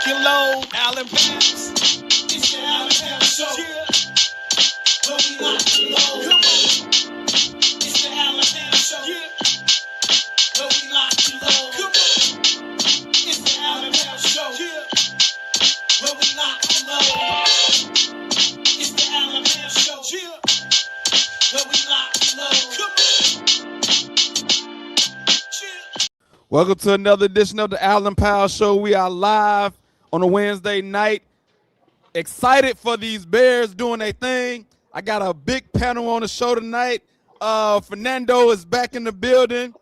you low. Allen Powers. It's the Allen Powers Show. Where we lock you low. Come on. It's the Allen Powers Show. Where we lock you low. Come on. It's the Allen Powers Show. Where we lock you low. It's the Allen Powers Show. Where we lock you low. Come on. Welcome to another edition of the Allen Powell Show. We are live on a Wednesday night. Excited for these Bears doing their thing. I got a big panel on the show tonight. Fernando is back in the building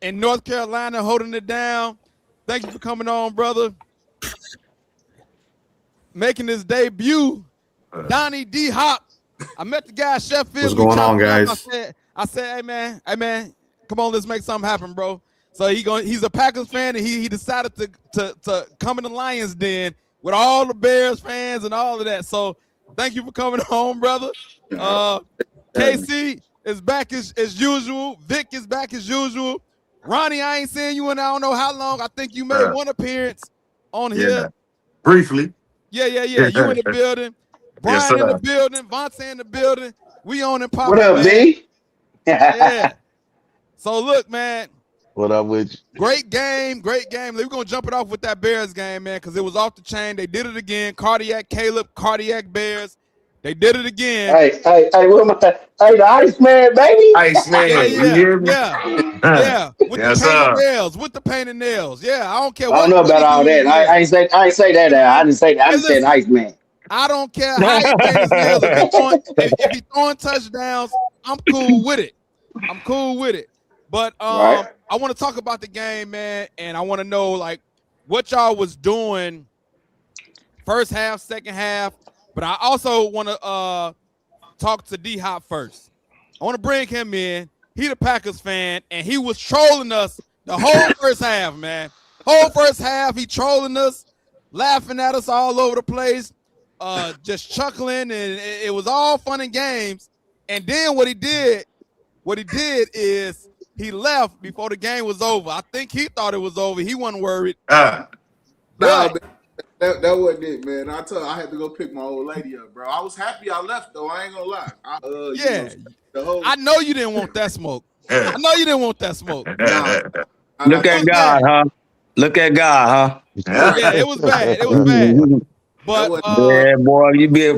in North Carolina holding it down. Thank you for coming on, brother. Making his debut, Donnie D. Hop. I met the guy at Sheffield. What's going on, guys? I said, hey man, come on, let's make something happen, bro. So he's a Packers fan, and he decided to come in the Lions Den with all the Bears fans and all of that. So thank you for coming home, brother. KC is back as usual. Vic is back as usual. Ronnie, I ain't seen you in I don't know how long. I think you made one appearance on here. Briefly. Yeah. You in the building. Brian in the building. Vontae in the building. We on and popping. What up, B? Yeah. So look, man. What up with you? Great game. We're going to jump it off with that Bears game, man, because it was off the chain. They did it again. Cardiac Caleb, Cardiac Bears. They did it again. Hey, the Iceman, baby. Iceman, yeah. With the painted nails. With the painted nails. Yeah, I don't care. I don't know about all that. I ain't say that. I didn't say that. I just said Iceman. I don't care how he painted his nails. If he's throwing touchdowns, I'm cool with it. But right. I want to talk about the game, man, and I want to know, like, what y'all was doing first half, second half. But I also want to talk to D-Hop first. I want to bring him in. He the Packers fan, and he was trolling us the whole first half, man. Whole first half, he trolling us, laughing at us all over the place, just chuckling, and it was all fun and games. And then what he did is he left before the game was over. I think he thought it was over. He wasn't worried. Nah, man, that wasn't it, man. I had to go pick my old lady up, bro. I was happy I left, though. I ain't gonna lie. I know you didn't want that smoke. I know you didn't want that smoke. Look at God, huh? Look at God, huh? Yeah, it was bad. But yeah, boy, you be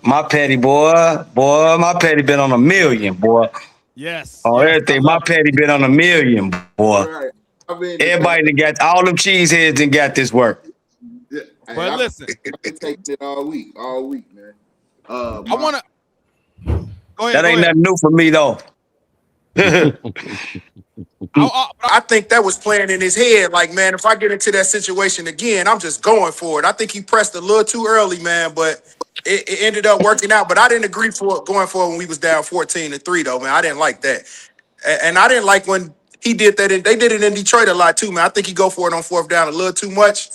my petty been on a million, boy. Yes. On everything, my petty been on a million, boy. Right. I mean, everybody that got all them cheeseheads and got this work. Yeah. But listen, I've been taking it all week, man. I wanna go ahead. That ain't nothing new for me though. I think that was playing in his head. Like, man, if I get into that situation again, I'm just going for it. I think he pressed a little too early, man, but it ended up working out. But I didn't agree for going for it when we was down 14-3, though, man. I didn't like that. And I didn't like when he did that. They did it in Detroit a lot, too, man. I think he go for it on fourth down a little too much.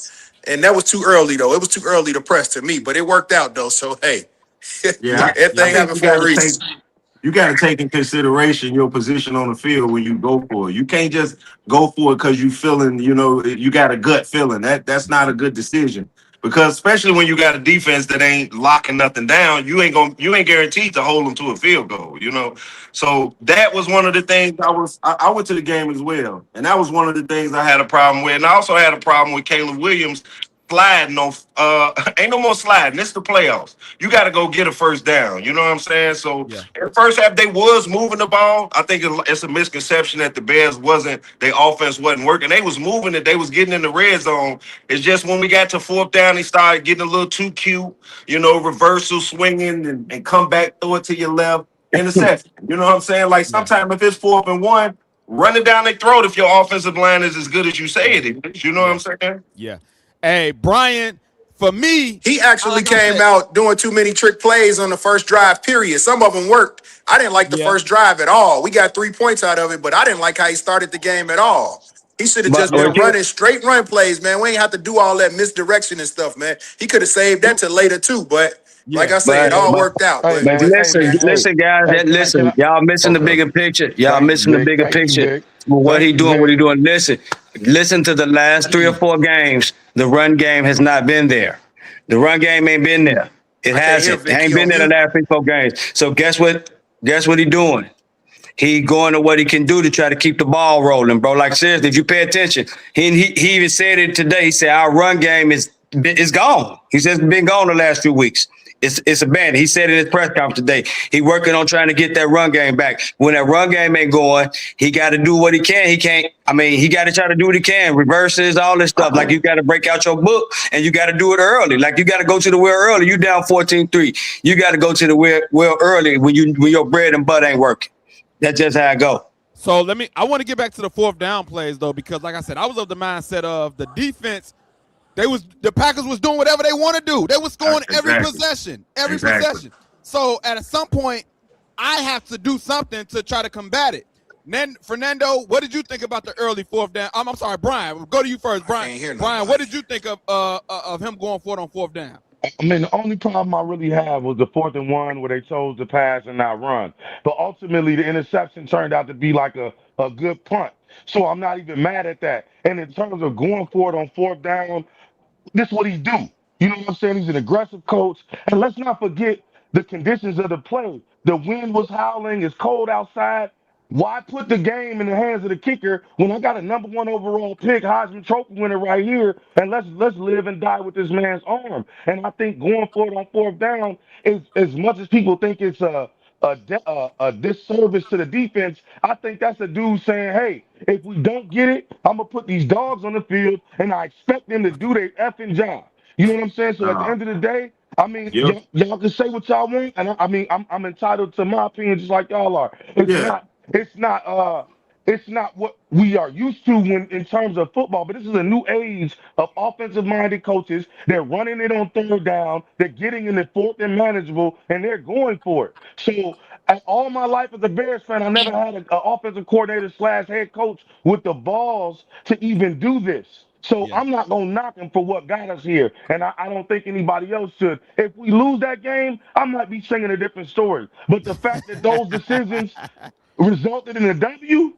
And that was too early, though. It was too early to press to me, but it worked out, though. So, hey, everything happened for a reason. You got to take in consideration your position on the field when you go for it. You can't just go for it because you feeling, you got a gut feeling. That's not a good decision. Because especially when you got a defense that ain't locking nothing down, you ain't guaranteed to hold them to a field goal, So that was one of the things I went to the game as well. And that was one of the things I had a problem with. And I also had a problem with Caleb Williams sliding on ain't no more sliding. It's the playoffs. You got to go get a first down. You know what I'm saying? So in the first half, they was moving the ball. I think it's a misconception that the Bears their offense wasn't working. They was moving it. They was getting in the red zone. It's just when we got to fourth down, they started getting a little too cute, reversal swinging and come back, throw it to your left, interception. You know what I'm saying? Like sometimes if it's 4th and 1, run it down their throat if your offensive line is as good as you say it is. You know what I'm saying? Yeah. Hey, Brian, for me, he actually came out doing too many trick plays on the first drive, period. Some of them worked. I didn't like the first drive at all. We got 3 points out of it, but I didn't like how he started the game at all. He should have just been running straight run plays, man. We ain't have to do all that misdirection and stuff, man. He could have saved that till later, too, but like I said, it all worked out. But listen, guys, listen. Y'all missing the bigger picture. Y'all missing the bigger picture. What he doing, Listen to the last 3 or 4 games. the run game has not been there. The run game ain't been there. It hasn't. It ain't been there the last 3-4 games. So guess what? Guess what he doing? He going to what he can do to try to keep the ball rolling, bro. Like, seriously, if you pay attention, he even said it today. He said our run game is gone. He says it's been gone the last few weeks. It's abandoned. He said in his press conference today, he working on trying to get that run game back. When that run game ain't going, he got to do what he can. He can't. I mean, he got to try to do what he can. Reverses, all this stuff. Like, you got to break out your book and you got to do it early. Like, you got to go to the well early. You down 14-3. You got to go to the well early when your bread and butter ain't working. That's just how I go. So I want to get back to the 4th down plays though, because like I said, I was of the mindset of the defense. The Packers was doing whatever they want to do. They was scoring every possession. So at some point, I have to do something to try to combat it. Then Fernando, what did you think about the early 4th down? I'm sorry, Brian. We'll go to you first, Brian. Brian, what did you think of him going for it on 4th down? I mean, the only problem I really had was the 4th and 1 where they chose to pass and not run. But ultimately, the interception turned out to be like a good punt. So I'm not even mad at that. And in terms of going for it on 4th down, this is what he do. You know what I'm saying? He's an aggressive coach. And let's not forget the conditions of the play. The wind was howling. It's cold outside. Why put the game in the hands of the kicker when I got a number 1 overall pick, Heisman Trophy winner right here, and let's live and die with this man's arm? And I think going for it on 4th down is, as much as people think it's a disservice to the defense, I think that's a dude saying, hey, if we don't get it, I'm going to put these dogs on the field, and I expect them to do their effing job. You know what I'm saying? So at the end of the day, I mean, y'all can say what y'all want, and I'm entitled to my opinion just like y'all are. It's not what we are used to when in terms of football, but this is a new age of offensive-minded coaches. They're running it on 3rd down. They're getting in the 4th and manageable, and they're going for it. So all my life as a Bears fan, I never had an offensive coordinator / head coach with the balls to even do this. So I'm not going to knock him for what got us here, and I don't think anybody else should. If we lose that game, I might be singing a different story. But the fact that those decisions resulted in a W,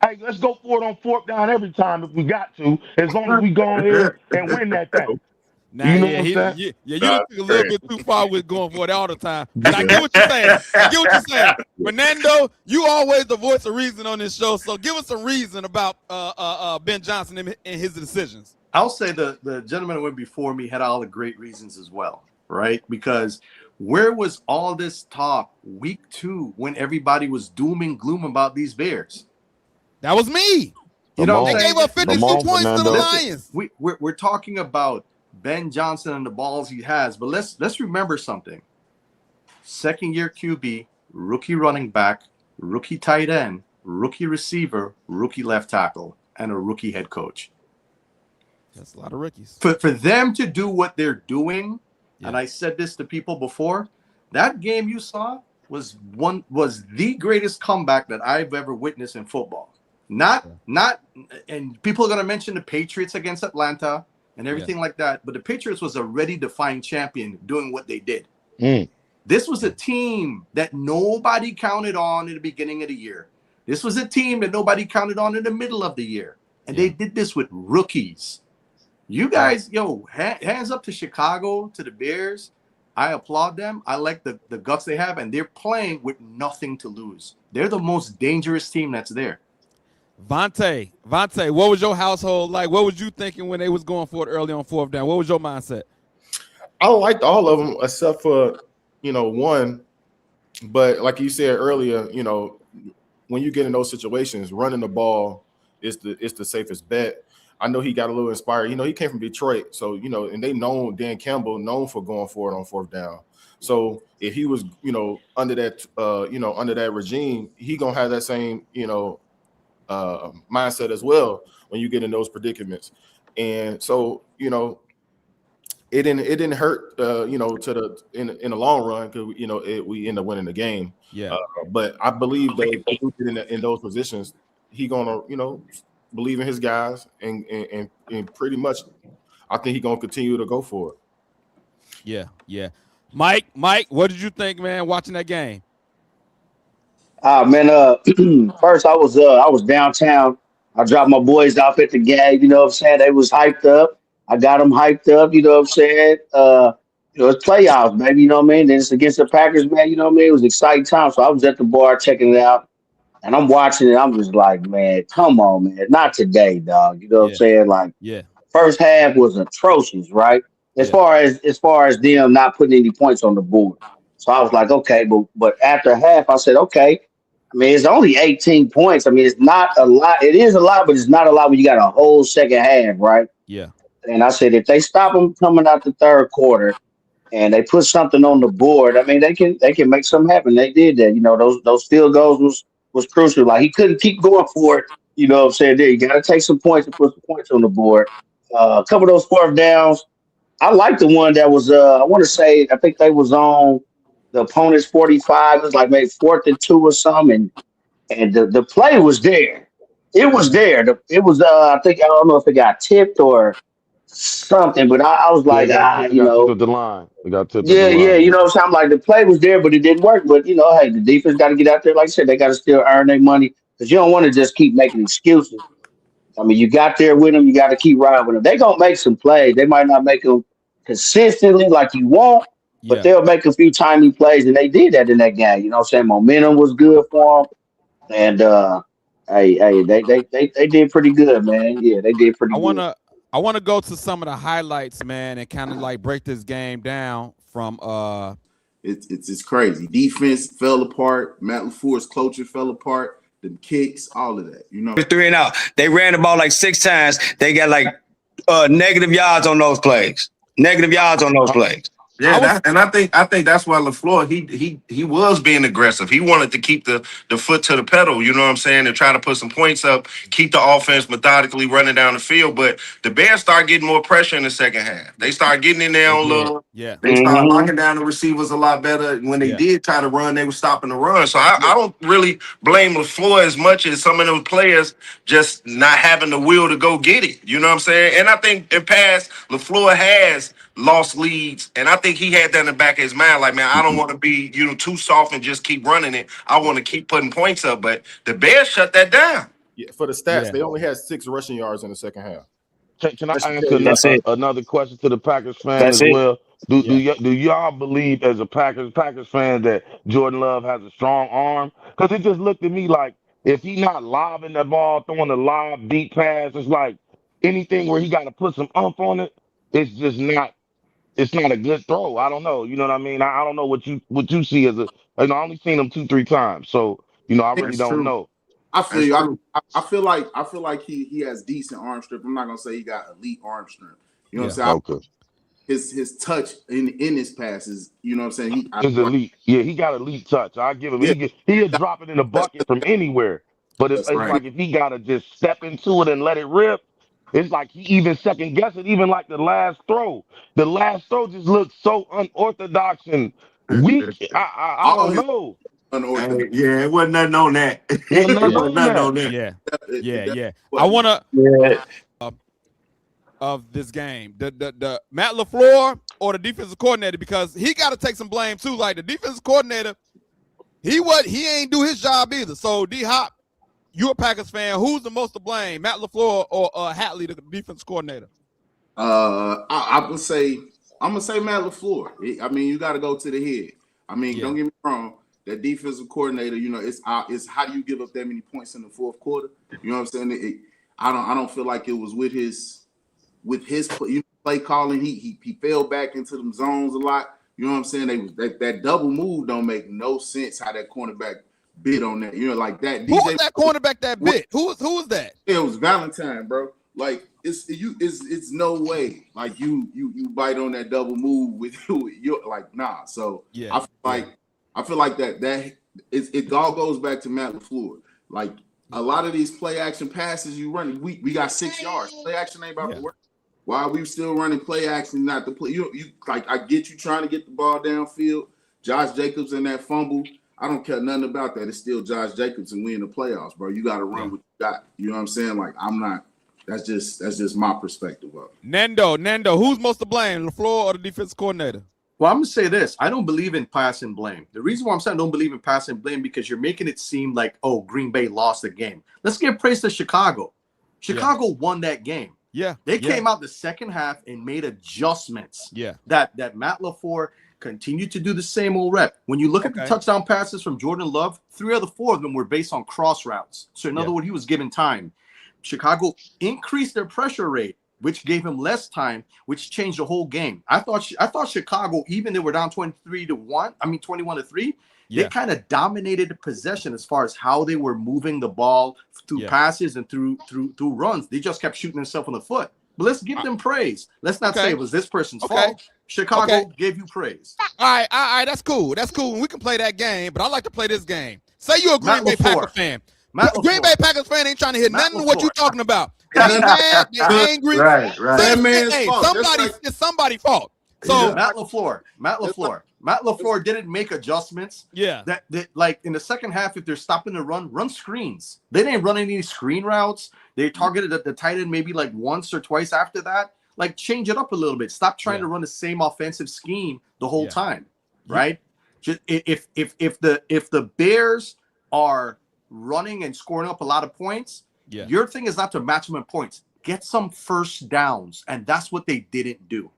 hey, let's go for it on 4th down every time if we got to, as long as we go in here and win that thing. Nah, you know what I'm saying? You took a little bit too far with going for it all the time. But I get what you're saying. Fernando, you always the voice of reason on this show, so give us a reason about Ben Johnson and his decisions. I'll say the gentleman who went before me had all the great reasons as well, right? Because where was all this talk week 2 when everybody was doom and gloom about these Bears? That was me. You know, they gave up 52 points to the Lions. We're talking about Ben Johnson and the balls he has, but let's remember something. 2nd-year QB, rookie running back, rookie tight end, rookie receiver, rookie left tackle, and a rookie head coach. That's a lot of rookies. For them to do what they're doing, and I said this to people before, that game you saw was the greatest comeback that I've ever witnessed in football. And people are gonna mention the Patriots against Atlanta and everything like that, but the Patriots was a ready defined champion doing what they did. This was a team that nobody counted on in the beginning of the year. This was a team that nobody counted on in the middle of the year. And they did this with rookies. You guys, hands up to Chicago, to the Bears. I applaud them. I like the guts they have, and they're playing with nothing to lose. They're the most dangerous team that's there. Vontae, what was your household like? What was you thinking when they was going for it early on 4th down? What was your mindset? I liked all of them except for, one. But like you said earlier, when you get in those situations, running the ball is the safest bet. I know he got a little inspired. He came from Detroit, so and they know Dan Campbell known for going for it on 4th down. So if he was, under that regime, he gonna have that same, mindset as well when you get in those predicaments. And so, it didn't hurt, in the long run because we end up winning the game. Yeah. But I believe that if in those positions, he gonna believe in his guys and pretty much, I think he gonna continue to go for it. Yeah. Mike, what did you think, man, watching that game? First I was downtown. I dropped my boys off at the game. You know what I'm saying? They was hyped up. I got them hyped up. You know what I'm saying? It's playoffs, baby. You know what I mean? Then it's against the Packers, man. You know what I mean? It was an exciting time. So I was at the bar checking it out, and I'm watching it. I'm just like, man, come on, man, not today, dog. You know what I'm Yeah. saying? Like Yeah. first half was atrocious, right? As Yeah. far as them not putting any points on the board. So I was like, okay, but after half, I said, okay. I mean, it's only 18 points. I mean, it's not a lot. It is a lot, but it's not a lot when you got a whole second half, right? Yeah. And I said, if they stop them coming out the third quarter and they put something on the board, I mean, they can make something happen. They did that. You know, those field goals was crucial. Like he couldn't keep going for it. You know what I'm saying? There, you got to take some points and put some points on the board. A couple of those fourth downs. I like the one that was. I want to say. I think they was on the opponent's 45. It was like maybe 4th and 2 or something, and the play was there. It was there. It was. I think I don't know if it got tipped or something, but I was Yeah, like, it got tipped at the line. It got tipped at the yeah, line. you know what I'm saying? I'm like, the play was there, but it didn't work. But you know, hey, the defense got to get out there. Like I said, they got to still earn their money because you don't want to just keep making excuses. I mean, you got there with them, you got to keep riding with them. They gonna make some plays. They might not make them consistently like you want, but Yeah. they'll make a few tiny plays, and they did that in that game. You know what I'm saying? Momentum was good for them, and they did pretty good, man. Yeah, they did pretty I good. wanna I wanna go to some of the highlights, man, and kind of like break this game down from It's crazy. Defense fell apart. Matt LeFleur's coaching fell apart. The kicks, all of that. You know, 3 and out. They ran the ball like 6 times. They got like negative yards on those plays. Negative yards on those plays. Yeah, I think that's why LaFleur he was being aggressive. He wanted to keep the foot to the pedal, you know what I'm saying, and try to put some points up, keep the offense methodically running down the field. But the Bears start getting more pressure in the second half. They start getting in there on love. Yeah. They start locking down the receivers a lot better. When they Yeah. did try to run, they were stopping the run. So I don't really blame LaFleur as much as some of those players just not having the will to go get it. You know what I'm saying? And I think in past, LaFleur has lost leads, and I think he had that in the back of his mind, like, man, I don't want to be, too soft and just keep running it. I want to keep putting points up, but the Bears shut that down. Yeah, for the stats, Yeah. they only had 6 rushing yards in the second half. Can I ask That's it. another question to the Packers fan That's as it. well? Do Yeah. y'all believe as a Packers fan that Jordan Love has a strong arm? Because it just looked at me like if he not lobbing the ball, throwing a lob, deep pass, it's like anything where he got to put some umph on it. It's just not. It's not a good throw. I don't know. You know what I mean? I don't know what you see as a. I only seen him 2-3 times, so I really That's don't true. know. I feel That's you. true. I feel like he has decent arm strength. I'm not gonna say he got elite arm strength. You know what I'm saying? Okay. His touch in his passes. You know what I'm saying? Is elite. Yeah, he got elite touch. I give him. Yeah, He'll drop it in a bucket from anywhere. But that's it's Right. like if he gotta just step into it and let it rip, it's like he even second guess it. Even like the last throw. The last throw just looked so unorthodox and weak. I all don't his know. unorthodox. Yeah, it wasn't nothing on that. Well, It nothing Yeah. wasn't on nothing that. on that. Yeah. Yeah. That's Yeah. what- I wanna Yeah. of this game, the Matt Lefleur or the defensive coordinator, because he got to take some blame too. Like the defensive coordinator, he ain't do his job either. So D Hop, you're a Packers fan. Who's the most to blame, Matt Lefleur or Hatley, the defense coordinator? I'm gonna say Matt LeFleur. I mean, you got to go to the head. I mean, Yeah. don't get me wrong. That defensive coordinator, it's how do you give up that many points in the fourth quarter? You know what I'm saying? I don't feel like it was with his play calling. He fell back into them zones a lot. You know what I'm saying? That double move don't make no sense. How that cornerback bit on that? Like that. Who was that cornerback that bit? Who was that? It was Valentine, bro. Like it's no way. Like you bite on that double move with you like nah. So Yeah. I feel like that it all goes back to Matt LeFleur. Like a lot of these play action passes you run, we got 6 yards. Play action ain't about to work. Why are we still running play action? Not the play. You like I get you trying to get the ball downfield. Josh Jacobs in that fumble. I don't care nothing about that. It's still Josh Jacobs and we in the playoffs, bro. You got to run what you got. You know what I'm saying? Like I'm not. That's just my perspective of it. Nando, who's most to blame, LeFleur or the defense coordinator? Well, I'm going to say this. I don't believe in pass and blame. The reason why I'm saying I don't believe in pass and blame because you're making it seem like, oh, Green Bay lost the game. Let's give praise to Chicago. Chicago won that game. Yeah. They came out the second half and made adjustments. Yeah. That Matt LeFleur continued to do the same old rep. When you look at the touchdown passes from Jordan Love, 3 of the 4 of them were based on cross routes. So in other words, he was given time. Chicago increased their pressure rate, which gave him less time, which changed the whole game. I thought Chicago, even they were down 21-3, they kind of dominated the possession as far as how they were moving the ball through passes and through runs. They just kept shooting themselves in the foot. But let's give them praise. Let's not say it was this person's fault. Chicago gave you praise. All right, that's cool. That's cool. We can play that game, but I like to play this game. Say you're a Green Bay Packers fan. Green Bay Packers fan ain't trying to hear nothing of what you're talking about. They mad, they angry. Right. That man's fault. It's somebody's fault. So Matt LeFleur didn't make adjustments. Yeah. That like in the second half, if they're stopping the run screens. They didn't run any screen routes. They targeted the tight end maybe like once or twice after that. Like change it up a little bit. Stop trying to run the same offensive scheme the whole time. Right? Just if the Bears are running and scoring up a lot of points, your thing is not to match them in points. Get some first downs, and that's what they didn't do.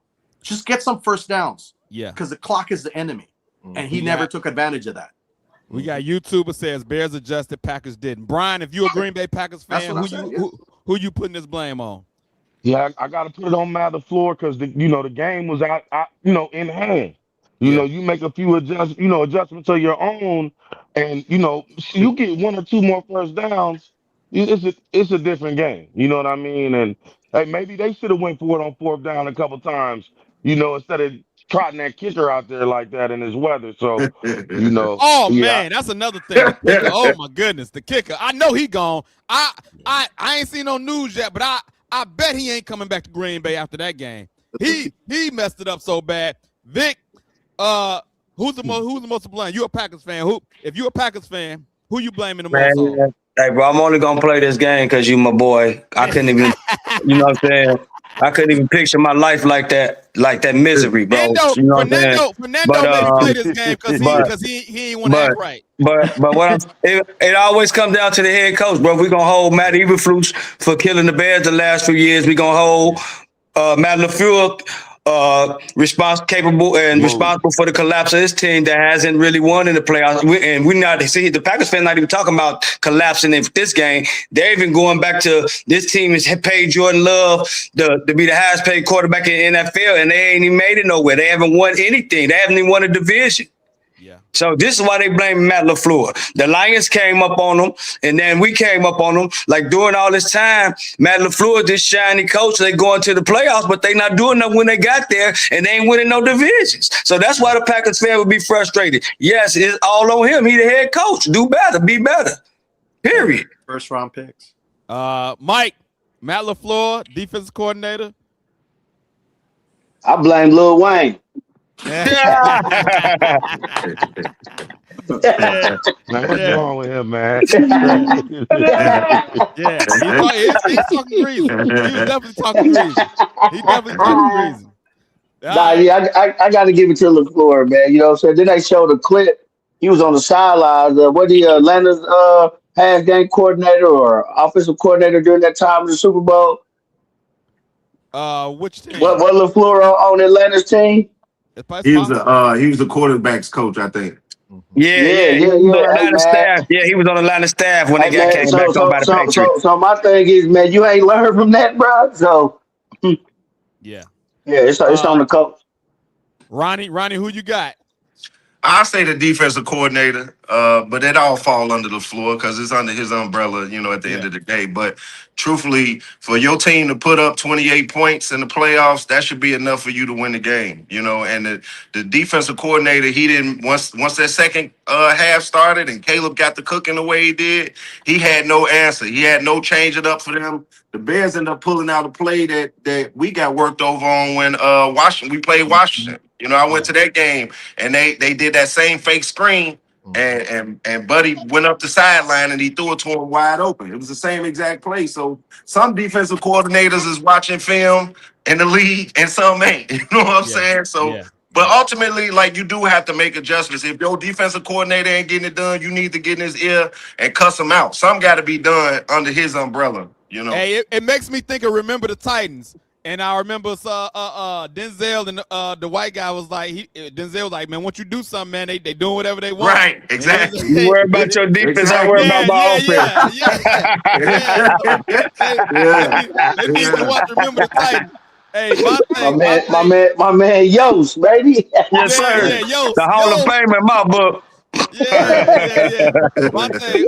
Just get some first downs. Yeah, because the clock is the enemy, and he never took advantage of that. We got YouTuber says Bears adjusted, Packers didn't. Brian, if you're a Green Bay Packers fan, who you putting this blame on? Yeah, I got to put it on Matt LeFleur because the game was out in hand. You make a few adjustments of your own, and you get 1 or 2 more first downs. It's a different game. You know what I mean? And hey, maybe they should have went for it on 4th down a couple times. Instead of trotting that kicker out there like that in his weather. So Oh man, that's another thing. Oh my goodness, the kicker. I know he gone. I ain't seen no news yet, but I bet he ain't coming back to Green Bay after that game. He messed it up so bad. Vic, who's the most to blame? You a Packers fan? If you a Packers fan, who you blaming the most on? Hey, bro, I'm only gonna play this game because you my boy. I couldn't even, you know what I'm saying? I couldn't even picture my life like that misery, bro. Fernando made me play this game because he ain't want to act right. But what it always comes down to the head coach, bro. We're gonna hold Matt Eberflus for killing the Bears the last few years. We're gonna hold Matt Lefleur responsible for the collapse of this team that hasn't really won in the playoffs. The Packers fans not even talking about collapsing in this game. They're even going back to this team has paid Jordan Love to be the highest paid quarterback in the NFL, and they ain't even made it nowhere. They haven't won anything. They haven't even won a division. Yeah. So this is why they blame Matt LeFleur. The Lions came up on them, and then we came up on them. Like during all this time, Matt LeFleur, this shiny coach, they going to the playoffs, but they not doing nothing when they got there, and they ain't winning no divisions. So that's why the Packers fan would be frustrated. Yes, it's all on him. He the head coach. Do better. Be better. Period. First round picks. Mike, Matt LeFleur, defensive coordinator. I blame Lil Wayne. Man, what's wrong with him, man? He's talking reason. He was definitely talking reason. He definitely talking reason. I got to give it to LaFleur, man. You know what I'm saying? Then they showed a clip. He was on the sidelines. Atlanta's pass game coordinator or offensive coordinator during that time of the Super Bowl? Which team? What LaFleur on Atlanta's team? He was the quarterback's coach, I think. Yeah. He was on the line of staff when they came back on by the Patriots. So my thing is, man, you ain't learned from that, bro. So it's on the coach. Ronnie, who you got? I say the defensive coordinator, but it all fall under the floor because it's under his umbrella, at the end of the day. But truthfully, for your team to put up 28 points in the playoffs, that should be enough for you to win the game, And the defensive coordinator, he didn't once that second half started and Caleb got the cooking the way he did, he had no answer. He had no change it up for them. The Bears ended up pulling out a play that we got worked over on when we played Washington. I went to that game and they did that same fake screen and Buddy went up the sideline and he threw it to him wide open. It was the same exact play. So some defensive coordinators is watching film in the league and some ain't. You know what I'm saying? So But ultimately, like, you do have to make adjustments. If your defensive coordinator ain't getting it done, you need to get in his ear and cuss him out. Some got to be done under his umbrella, you know. Hey, it makes me think of Remember the Titans. And I remember Denzel and the white guy was like, Denzel was like, man, once you do something, man, they doing whatever they want. Right, exactly. You worry about your defense, I worry about my offense. They need to watch Remember the Titans. Hey, my man, Yost, baby. Yes, sir. Yeah, Yost, the Hall of Fame in my book. Yeah. My thing,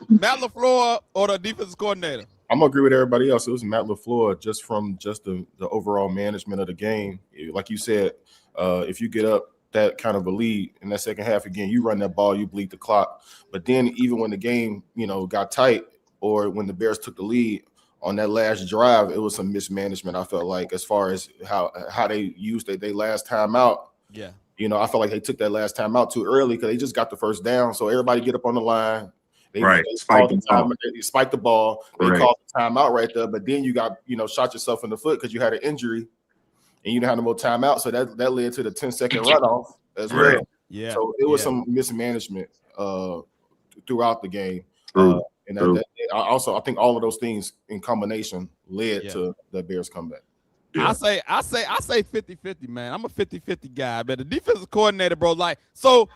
Matt Lefleur or the defensive coordinator? I'm gonna agree with everybody else. It was Matt Lefleur just from the overall management of the game. Like you said, if you get up that kind of a lead in that second half again, you run that ball, you bleed the clock. But then even when the game, got tight or when the Bears took the lead on that last drive, it was some mismanagement. I felt like as far as how they used their last time out. Yeah. I felt like they took that last time out too early because they just got the first down. So everybody get up on the line. They spiked the ball. They called the timeout right there. But then you got, shot yourself in the foot because you had an injury and you didn't have no more timeout. So that led to the 10-second runoff as well. Yeah. So it was some mismanagement throughout the game. And I think all of those things in combination led to the Bears comeback. Yeah. I say 50-50, man. I'm a 50-50 guy, but the defensive coordinator, bro, so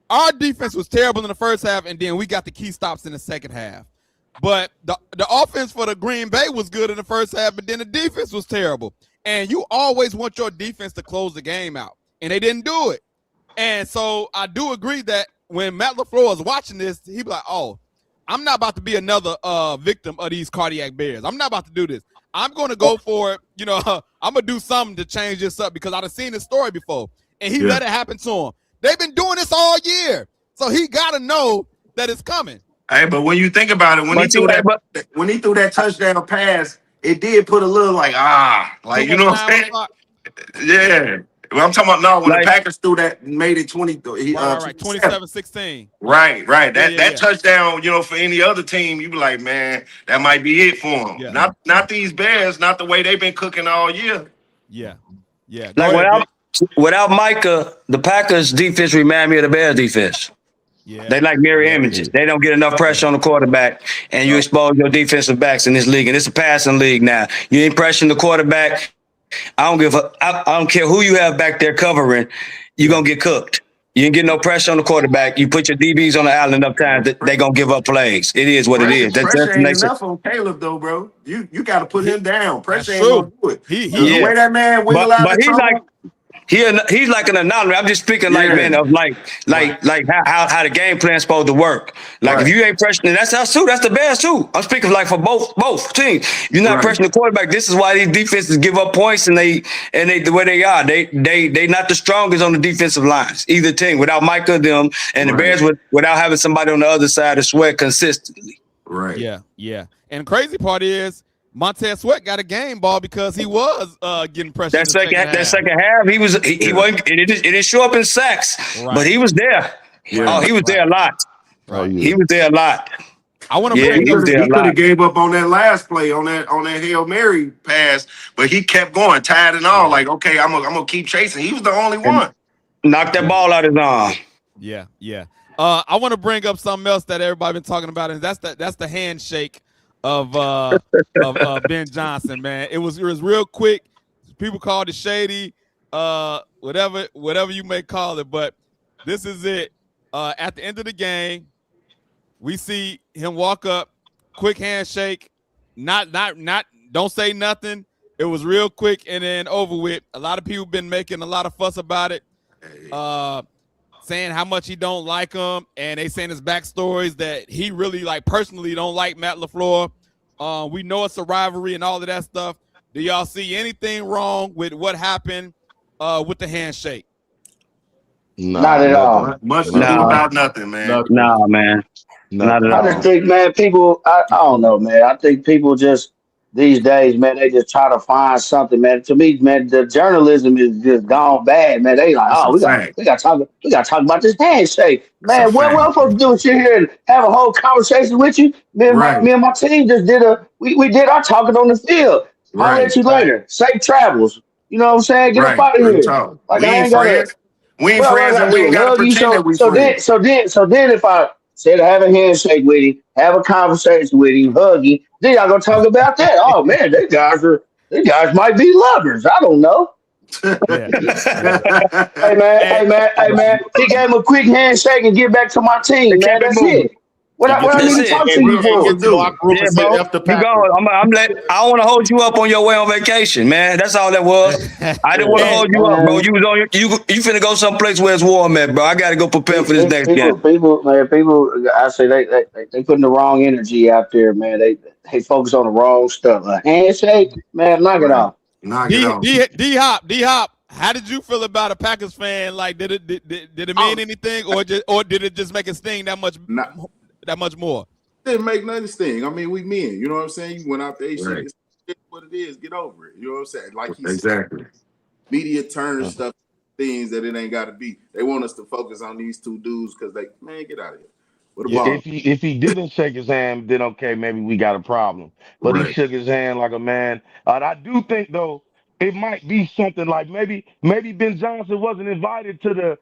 our defense was terrible in the first half, and then we got the key stops in the second half. But the offense for the Green Bay was good in the first half, but then the defense was terrible. And you always want your defense to close the game out, and they didn't do it. And so I do agree that when Matt LaFleur is watching this, he'd be like, oh, I'm not about to be another victim of these cardiac bears. I'm not about to do this. I'm going to go for it. I'm going to do something to change this up because I've seen this story before, and he let it happen to him. They've been doing this all year, so he got to know that it's coming. Hey, but when you think about it, when he threw that touchdown pass, it did put a little you know what I'm saying? Yeah. Well, I'm talking about when the Packers threw that, made it 27-16. Right. That touchdown, for any other team, you be like, man, that might be it for them. Yeah. Not these Bears, not the way they've been cooking all year. Yeah. Like without Micah, the Packers defense remind me of the Bears defense. Yeah. They like mirror images. They don't get enough pressure on the quarterback, and you expose your defensive backs in this league. And it's a passing league now. You ain't pressuring the quarterback. I don't care who you have back there covering. You're gonna get cooked. You ain't get no pressure on the quarterback. You put your DBs on the island enough times that they're gonna give up plays. It is what it is. Pressure ain't enough on Caleb though, bro. You got to put him down. Pressure ain't gonna do it. The way that man wiggle out the trouble. He's like an anomaly. I'm just speaking how the game plan's supposed to work. If you ain't pressuring, that's the Bears too. I'm speaking for both teams. You're not pressuring the quarterback. This is why these defenses give up points and they the way they are. They not the strongest on the defensive lines. Either team without Micah them and the Bears without having somebody on the other side to sweat consistently. Right. Yeah. And the crazy part is Montez Sweat got a game ball because he was getting pressure. That second half, he wasn't. It didn't show up in sacks, but he was there. Yeah. Oh, he was there a lot. Right. He was there a lot. I want to. He could have gave up on that last play on that Hail Mary pass, but he kept going, tied and all. Like, okay, I'm gonna keep chasing. He was the only one. Knocked that ball out his arm. Yeah. I want to bring up something else that everybody been talking about, and that's the handshake of Ben Johnson, man. It was real quick. People called it shady, whatever you may call it, but this is it. At the end of the game, we see him walk up, quick handshake, not don't say nothing. It was real quick and then over with. A lot of people been making a lot of fuss about it, saying how much he don't like him, and they saying his backstories that he really personally don't like Matt LeFleur. We know it's a rivalry and all of that stuff. Do y'all see anything wrong with what happened with the handshake? Not at all. Much about nothing, man. Nah, man. Not at all. I just think, man, people, I don't know, man. I think people just, these days, man, they just try to find something, man. To me, man, the journalism is just gone bad, man. They like, we got to talk about this handshake, man. What we're supposed to do is sit here and have a whole conversation with you. Me and my team just did we did our talking on the field. I'll let you later. Safe travels. You know what I'm saying? Get up Right. out of Real here. talk. Like We I ain't ain't gotta. friends. We ain't Well, I friends, and gotta we do ain't a gotta hug you. pretend that we friends. So then, if I say to have a handshake with him, have a conversation with him, hug him, then y'all gonna talk about that. Oh man, they guys might be lovers. I don't know. Yeah. Hey man. He gave him a quick handshake and get back to my They team, man. kept it That's moving. it. What I That's need to it. talk Hey, to you bro, and for? get to the locker room Yeah, and say bro. F the You go. Packers. I want to hold you up on your way on vacation, man. That's all that was. I didn't want to And hold you up, bro. Man, You was on you finna go someplace where it's warm at, bro. I gotta go prepare for this next game. people. I say they putting the wrong energy out there, man. They focus on the wrong stuff. A handshake, man, knock it Right. off. Knock it off. D Hop. How did you feel about a Packers fan? Like, did it mean anything, or did it just make it sting that much more? Didn't make nothing sting. I mean, we men. You know what I'm saying? You went out there, Right. it's what it is. Get over it. You know what I'm saying? Like he said, Exactly. media turns stuff, things that it ain't got to be. They want us to focus on these two dudes because man, get out of here. What Yeah. about If he didn't shake his hand, then okay, maybe we got a problem. But he Right. shook his hand like a man. And I do think though it might be something like maybe Ben Johnson wasn't invited to the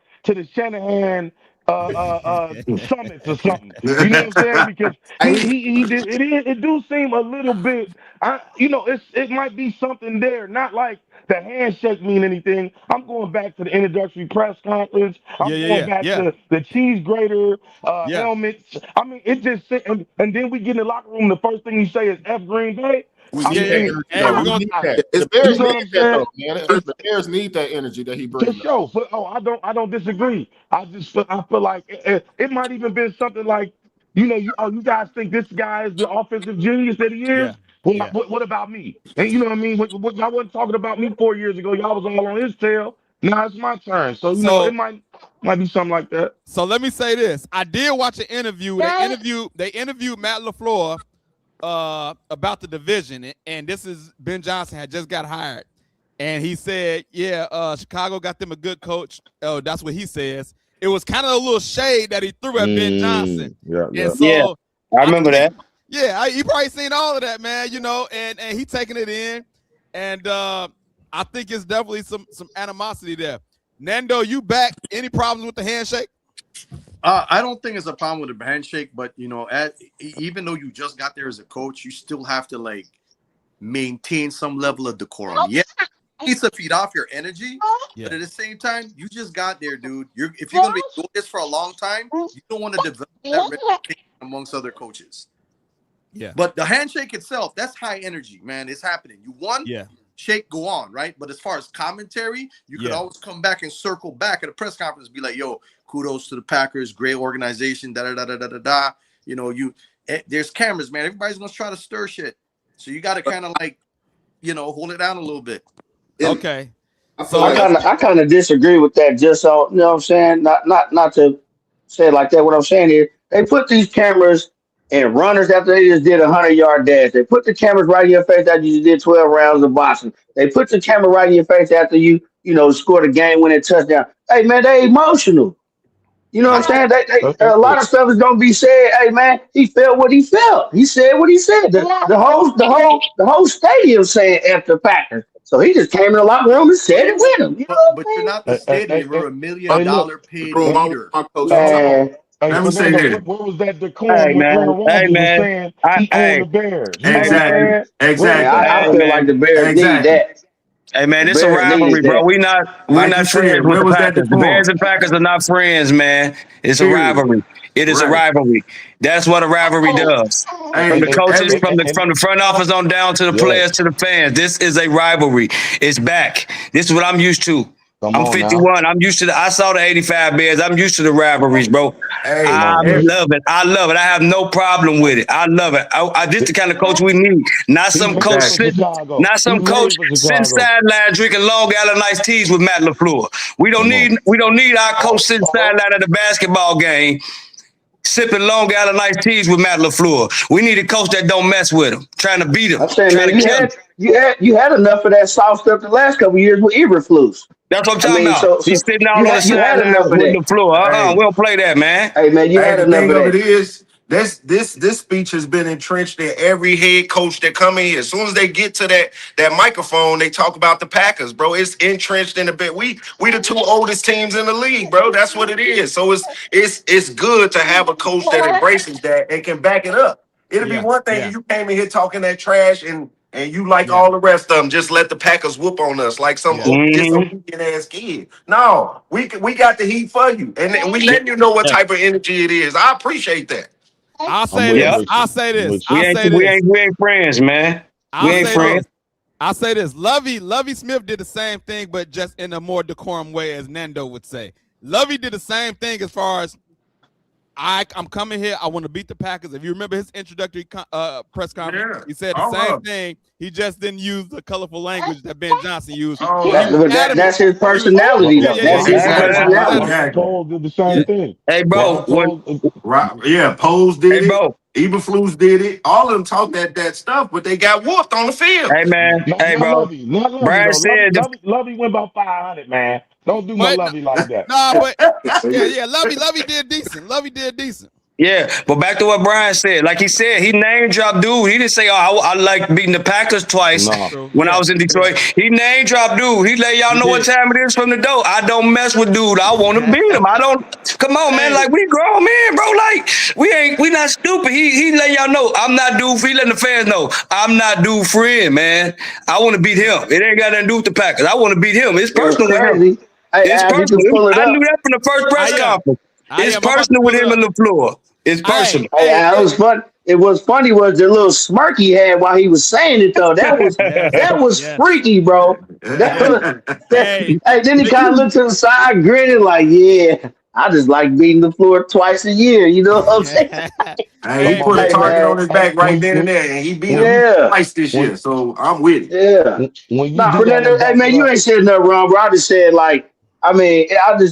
Shanahan summits or something. You know what I'm saying? Because he did it do seem a little bit. It might be something there. Not like the handshake mean anything. I'm going back to the introductory press conference. I'm going back Yeah. to the cheese grater Yeah. helmets. I mean, it just and then we get in the locker room. The first thing you say is "F Green Bay." we I need that mean, energy? Hey, we're We gonna need that. it's The Bears you know what need I'm that saying? though, man. The Bears need that energy that he For brings. sure. But I don't disagree. I feel like it might even been something like, you guys think this guy is the offensive genius that he is? yeah. Well, Yeah. what about me? And you know what I mean? Y'all wasn't talking about me 4 years ago. Y'all was all on his tail. Now it's my turn. So it So might be something like that. so let me say this. I did watch an interview. They interviewed Matt Lefleur about the division, and this is Ben Johnson had just got hired, and he said, "Yeah, Chicago got them a good coach." Oh, that's what he says. It was kind of a little shade that he threw at Ben Johnson, Yeah. and Yeah, so I remember that. he probably seen all of that, man. And he taking it in, and I think it's definitely some animosity there. Nando, you back? Any problems with the handshake? I don't think it's a problem with a handshake, but even though you just got there as a coach, you still have to maintain some level of decorum. Yeah, it needs to feed off your energy, but at the same time, you just got there, dude. If you're gonna be doing this for a long time, you don't want to develop that reputation amongst other coaches. Yeah. But the handshake itself, that's high energy, man. It's happening. You won. Yeah. Shake, go on, right? But as far as commentary, you could always come back and circle back at a press conference and be like, yo, kudos to the Packers, great organization, da-da-da-da-da-da. There's cameras, man. Everybody's going to try to stir shit. So you got to kind of hold it down a little bit. Okay. I kind of disagree with that. Just so you know what I'm saying. Not to say it like that. What I'm saying is they put these cameras and runners after they just did a 100-yard dash. They put the cameras right in your face after you just did 12 rounds of boxing. They put the camera right in your face after you scored a game-winning touchdown. Hey man, they emotional. You know what I'm saying? A lot of stuff is gonna be said. Hey man, he felt what he felt. He said what he said. The whole stadium saying after Packers. So he just came in the locker room and said it with him. You know what But I'm you're saying? not the stadium. You're $1 million paid leader. Man, Let me say this. What was that Hey decorum when man, Aaron hey Rodgers was man, saying he owned the Bears? You know what I'm Exactly. saying? Exactly. I hey feel like man, the Bears need Exactly. that. hey man. The It's a Bears rivalry, needed bro. that. We're not Like you friends said, with where the was that Packers. The Bears decorum? and Packers are not friends, man. It's a Period. rivalry. It is a Right. rivalry. That's what a rivalry does. From the Hey, coaches, every from the front office on down to the players to the fans. This is a rivalry. It's back. This is what I'm used to. Come I'm on now. 51. I'm used to I saw the 85 Bears. I'm used to the rivalries, bro. hey, I every, love it. I love it. I have no problem with it. I love it. This the kind of coach we need. Not He some made coach for exactly. sitting, Chicago. not He some coach made for sitting Chicago. sideline drinking Long Island iced teas with Matt Lefleur. We don't Come need our coach sitting sideline at the basketball game sipping Long Island iced teas with Matt Lefleur. We need a coach that don't mess with him, trying to beat him, I'm saying, trying man, to kill him. you had enough of that soft stuff the last couple of years with Eberflus. That's what I'm I talking mean, about. so He's sitting you down on the had enough sideline of with that. Lefleur. Hey, We don't play that, man. Hey man, you hey, had the enough thing of of it that. is, This speech has been entrenched in every head coach that come in here. As soon as they get to that microphone, they talk about the Packers, bro. It's entrenched in a bit. We the two oldest teams in the league, bro. That's what it is. So it's good to have a coach that embraces that and can back it up. It'll be one thing if you came in here talking that trash and you like all the rest of them, just let the Packers whoop on us like some disobedient ass kid. No, we got the heat for you, and we letting you know what type of energy it is. I appreciate that. I'll say this. We ain't friends, man. We ain't friends. I'll say this. Lovey Smith did the same thing, but just in a more decorum way, as Nando would say. Lovey did the same thing as far as I'm coming here. I want to beat the Packers. If you remember his introductory press conference, he said the same thing. He just didn't use the colorful language that Ben Johnson used. That's his personality, though. That's his personality. Cole did the same thing. Hey, bro. Pose did it. Bro. Eberflus did it. All of them talk that stuff, but they got whooped on the field. Hey, man. Bro. Brian said Lovey went about 500, man. Don't do my Lovey like that. Nah, but Lovey did decent. Lovey did decent. Yeah, but back to what Brian said. Like he said, he name dropped dude. He didn't say, "Oh, I like beating the Packers twice when I was in Detroit." He name dropped dude. He let y'all know what time it is from the door. I don't mess with dude. I want to beat him. I don't. Come on, man. Like we grown men, bro. Like we not stupid. He let y'all know I'm not dude. He letting the fans know I'm not dude friend, man. I want to beat him. It ain't got nothing to do with the Packers. I want to beat him. It's personal with him. It's personal. I knew that from the first press conference. It's personal with him and LaFleur. It's personal. It was fun. It was funny was the little smirk he had while he was saying it though. That was freaky, bro. Then he kind of looked to the side, grinning like, "Yeah, I just like beating the floor twice a year." You know what I'm saying? He put a target on his back right then and there, and he beat him twice this year. So I'm with it. Hey man, you ain't said nothing wrong, bro. I just said like. I mean,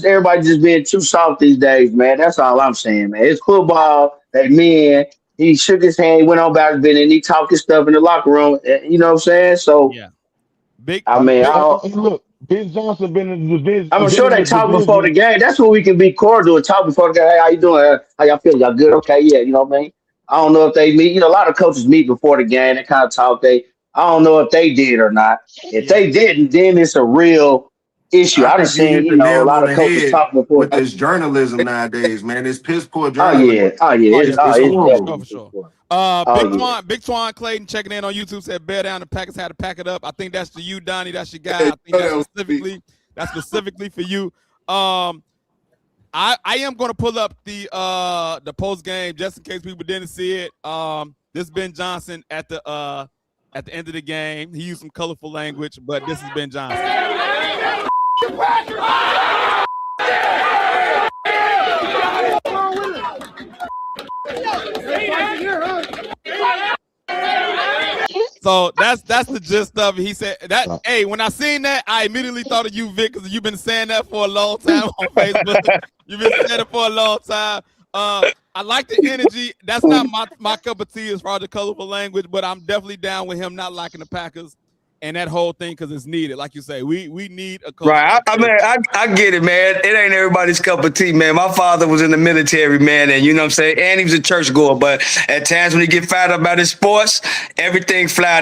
everybody just being too soft these days, man. That's all I'm saying, man. It's football. That man, he shook his hand, he went on back and he talked his stuff in the locker room. You know what I'm saying? So, look, Ben Johnson been in the division. I'm sure they talk before the game. That's what we can be cordial and talk before the game. Hey, how you doing? How y'all feel? Y'all good? Okay, yeah. You know what I mean? I don't know if they meet. You know, a lot of coaches meet before the game. They kind of talk. I don't know if they did or not. If they didn't, then it's a real issue. I done seen, a lot of coaches talk before with this journalism nowadays, man. It's piss poor journalism. It's horrible. For sure. Big Twan Clayton checking in on YouTube said, "Bear down, the Packers had to pack it up." I think that's to you, Donnie. That's your guy. I think that's specifically for you. I am going to pull up the post game just in case people didn't see it. This is Ben Johnson at the end of the game. He used some colorful language, but this is Ben Johnson. So that's the gist of it. He said that. Hey, when I seen that, I immediately thought of you, Vic, because you've been saying that for a long time on Facebook. You've been saying it for a long time. I like the energy. That's not my cup of tea as far as the colorful language, but I'm definitely down with him not liking the Packers and that whole thing because it's needed. Like you say, we need a coach. Right. I get it, man. It ain't everybody's cup of tea, man. My father was in the military, man, and you know what I'm saying? And he was a churchgoer, but at times when he get fired up about his sports, everything fly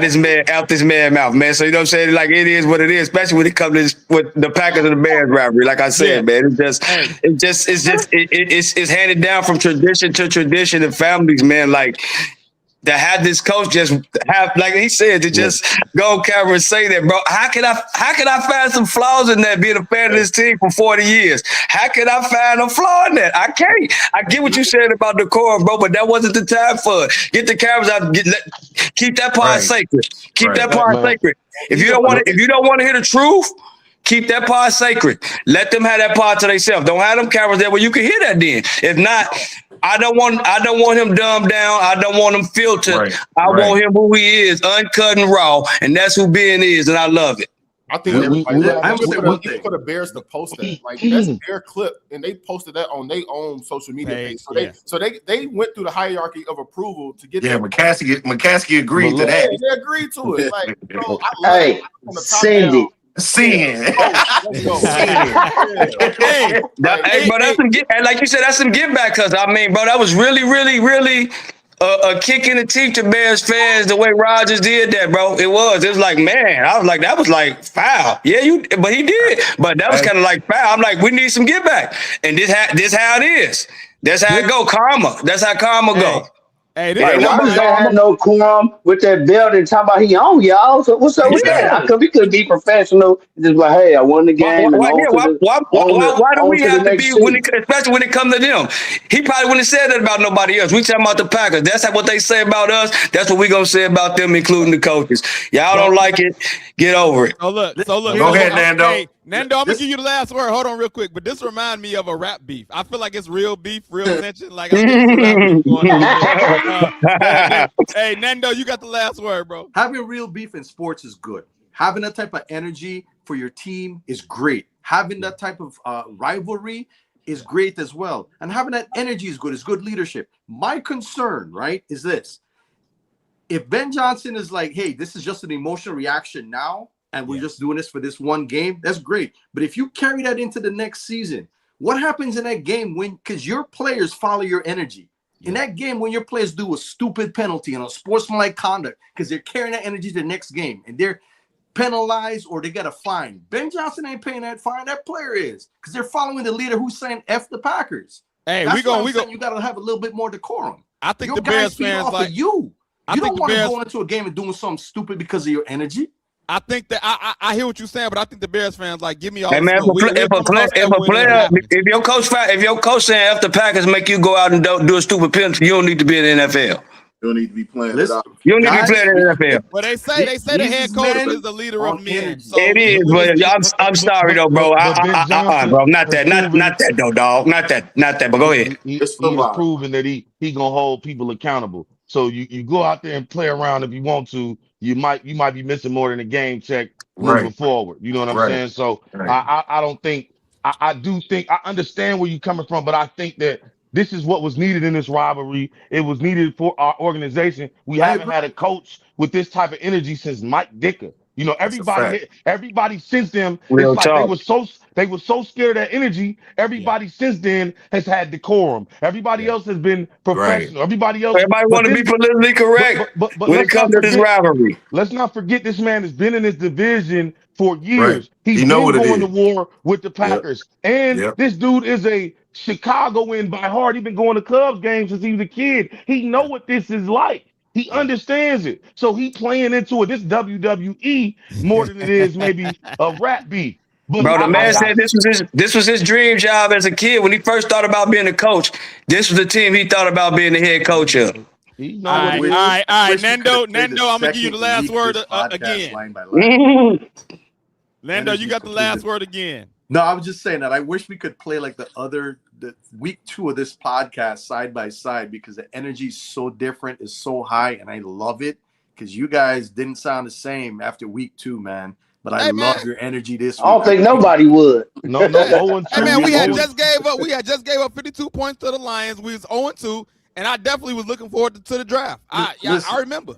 out this man mouth, man. So you know what I'm saying? Like it is what it is, especially when it comes to with the Packers and the Bears rivalry. Like I said, man, it's handed down from tradition to tradition and families, man. Like to have this coach just have, like he said, to just go on camera and say that, bro. How can I find some flaws in that being a fan of this team for 40 years? How can I find a flaw in that? I can't. I get what you said about the core, bro, but that wasn't the time for it. Get the cameras out. Keep that part sacred. Keep that part sacred. If you don't want to hear the truth, keep that part sacred. Let them have that part to themselves. Don't have them cameras there where you can hear that then. If not, I don't want him dumbed down. I don't want him filtered. I want him who he is, uncut and raw, and that's who Ben is, and I love it. I think everybody for the Bears to post that. Like that's their clip, and they posted that on their own social media page. So they went through the hierarchy of approval to get that. McCaskey agreed to that. They agreed to it. Like, bro, Cindy. Sin. Let's go. Hey, Hey, bro, that's some like you said, that's some get back. Cause I mean, bro, that was really a kick in the teeth to Bears fans the way Rodgers did that, bro. It was like, man, I was like, that was like foul. Yeah, but he did. But that was kind of like foul. I'm like, we need some get back, and this how it is. That's how it go. Karma. That's how karma go. Hey, this Hey, is Rodgers somebody. don't have no quorum with that belt and talking about he on y'all. So what's up with that? How come he could be professional and just like, hey, I won the game and Why do on we to the have to next be season. especially when it comes to them? He probably wouldn't have said that about nobody else. We talking about the Packers. That's what they say about us. That's what we gonna say about them, including the coaches. Y'all don't like it, get over it. So look. Go ahead, Nando. Hey, Nando, I'm gonna give you the last word. Hold on, real quick. But this reminds me of a rap beef. I feel like it's real beef, real tension. Like I think it's rap beef going on. Hey, Nando, you got the last word, bro. Having real beef in sports is good. Having that type of energy for your team is great. Having that type of rivalry is great as well. And having that energy is good. It's good leadership. My concern, right, is this. If Ben Johnson is like, hey, this is just an emotional reaction now, and we're just doing this for this one game, that's great. But if you carry that into the next season, what happens in that game because your players follow your energy? In that game, when your players do a stupid penalty and a sportsmanlike conduct because they're carrying that energy to the next game and they're penalized or they got a fine. Ben Johnson ain't paying that fine. That player is because they're following the leader who's saying F the Packers. Hey, you got to have a little bit more decorum. I think your the Bears fans like you. You don't want to go into a game and doing something stupid because of your energy. I think that I hear what you're saying, but I think the Bears fans like give me all. Hey man, if your coach saying F the Packers make you go out and do a stupid penalty, you don't need to be in the NFL. You don't need to be playing it out. You don't need to be playing in the NFL. Well, they say the head coach is the leader of men. So it is, but I'm sorry though, bro. Bro, not that though, dog. Not that. But go ahead. He has proven that he gonna hold people accountable. So you go out there and play around if you want to. You might be missing more than a game check moving forward. You know what I'm saying? So I don't think I do think I understand where you're coming from, but I think that this is what was needed in this rivalry. It was needed for our organization. We haven't had a coach with this type of energy since Mike Dicker. You know, everybody since them, it's like they were so scared of that energy. Everybody since then has had decorum. Everybody else has been professional. Everybody want to be politically correct but when it comes to this rivalry. Let's not forget this man has been in this division for years. He's been going to war with the Packers. And this dude is a Chicagoan by heart. He's been going to Cubs games since he was a kid. He know what this is like. He understands it. So he playing into it. This WWE more than it is maybe a rap beat. Bro, the man said this was his dream job as a kid. When he first thought about being a coach, this was the team he thought about being the head coach of. All right. Nando, I'm gonna give you the last word again. Nando, you got the last word again. No, I was just saying that I wish we could play like the week 2 of this podcast side by side because the energy is so different, is so high, and I love it because you guys didn't sound the same after week 2, man. But I love your energy this week. I don't think nobody would. No. Hey man, we had just gave up 52 points to the Lions. We was 0-2, and I definitely was looking forward to the draft. I remember.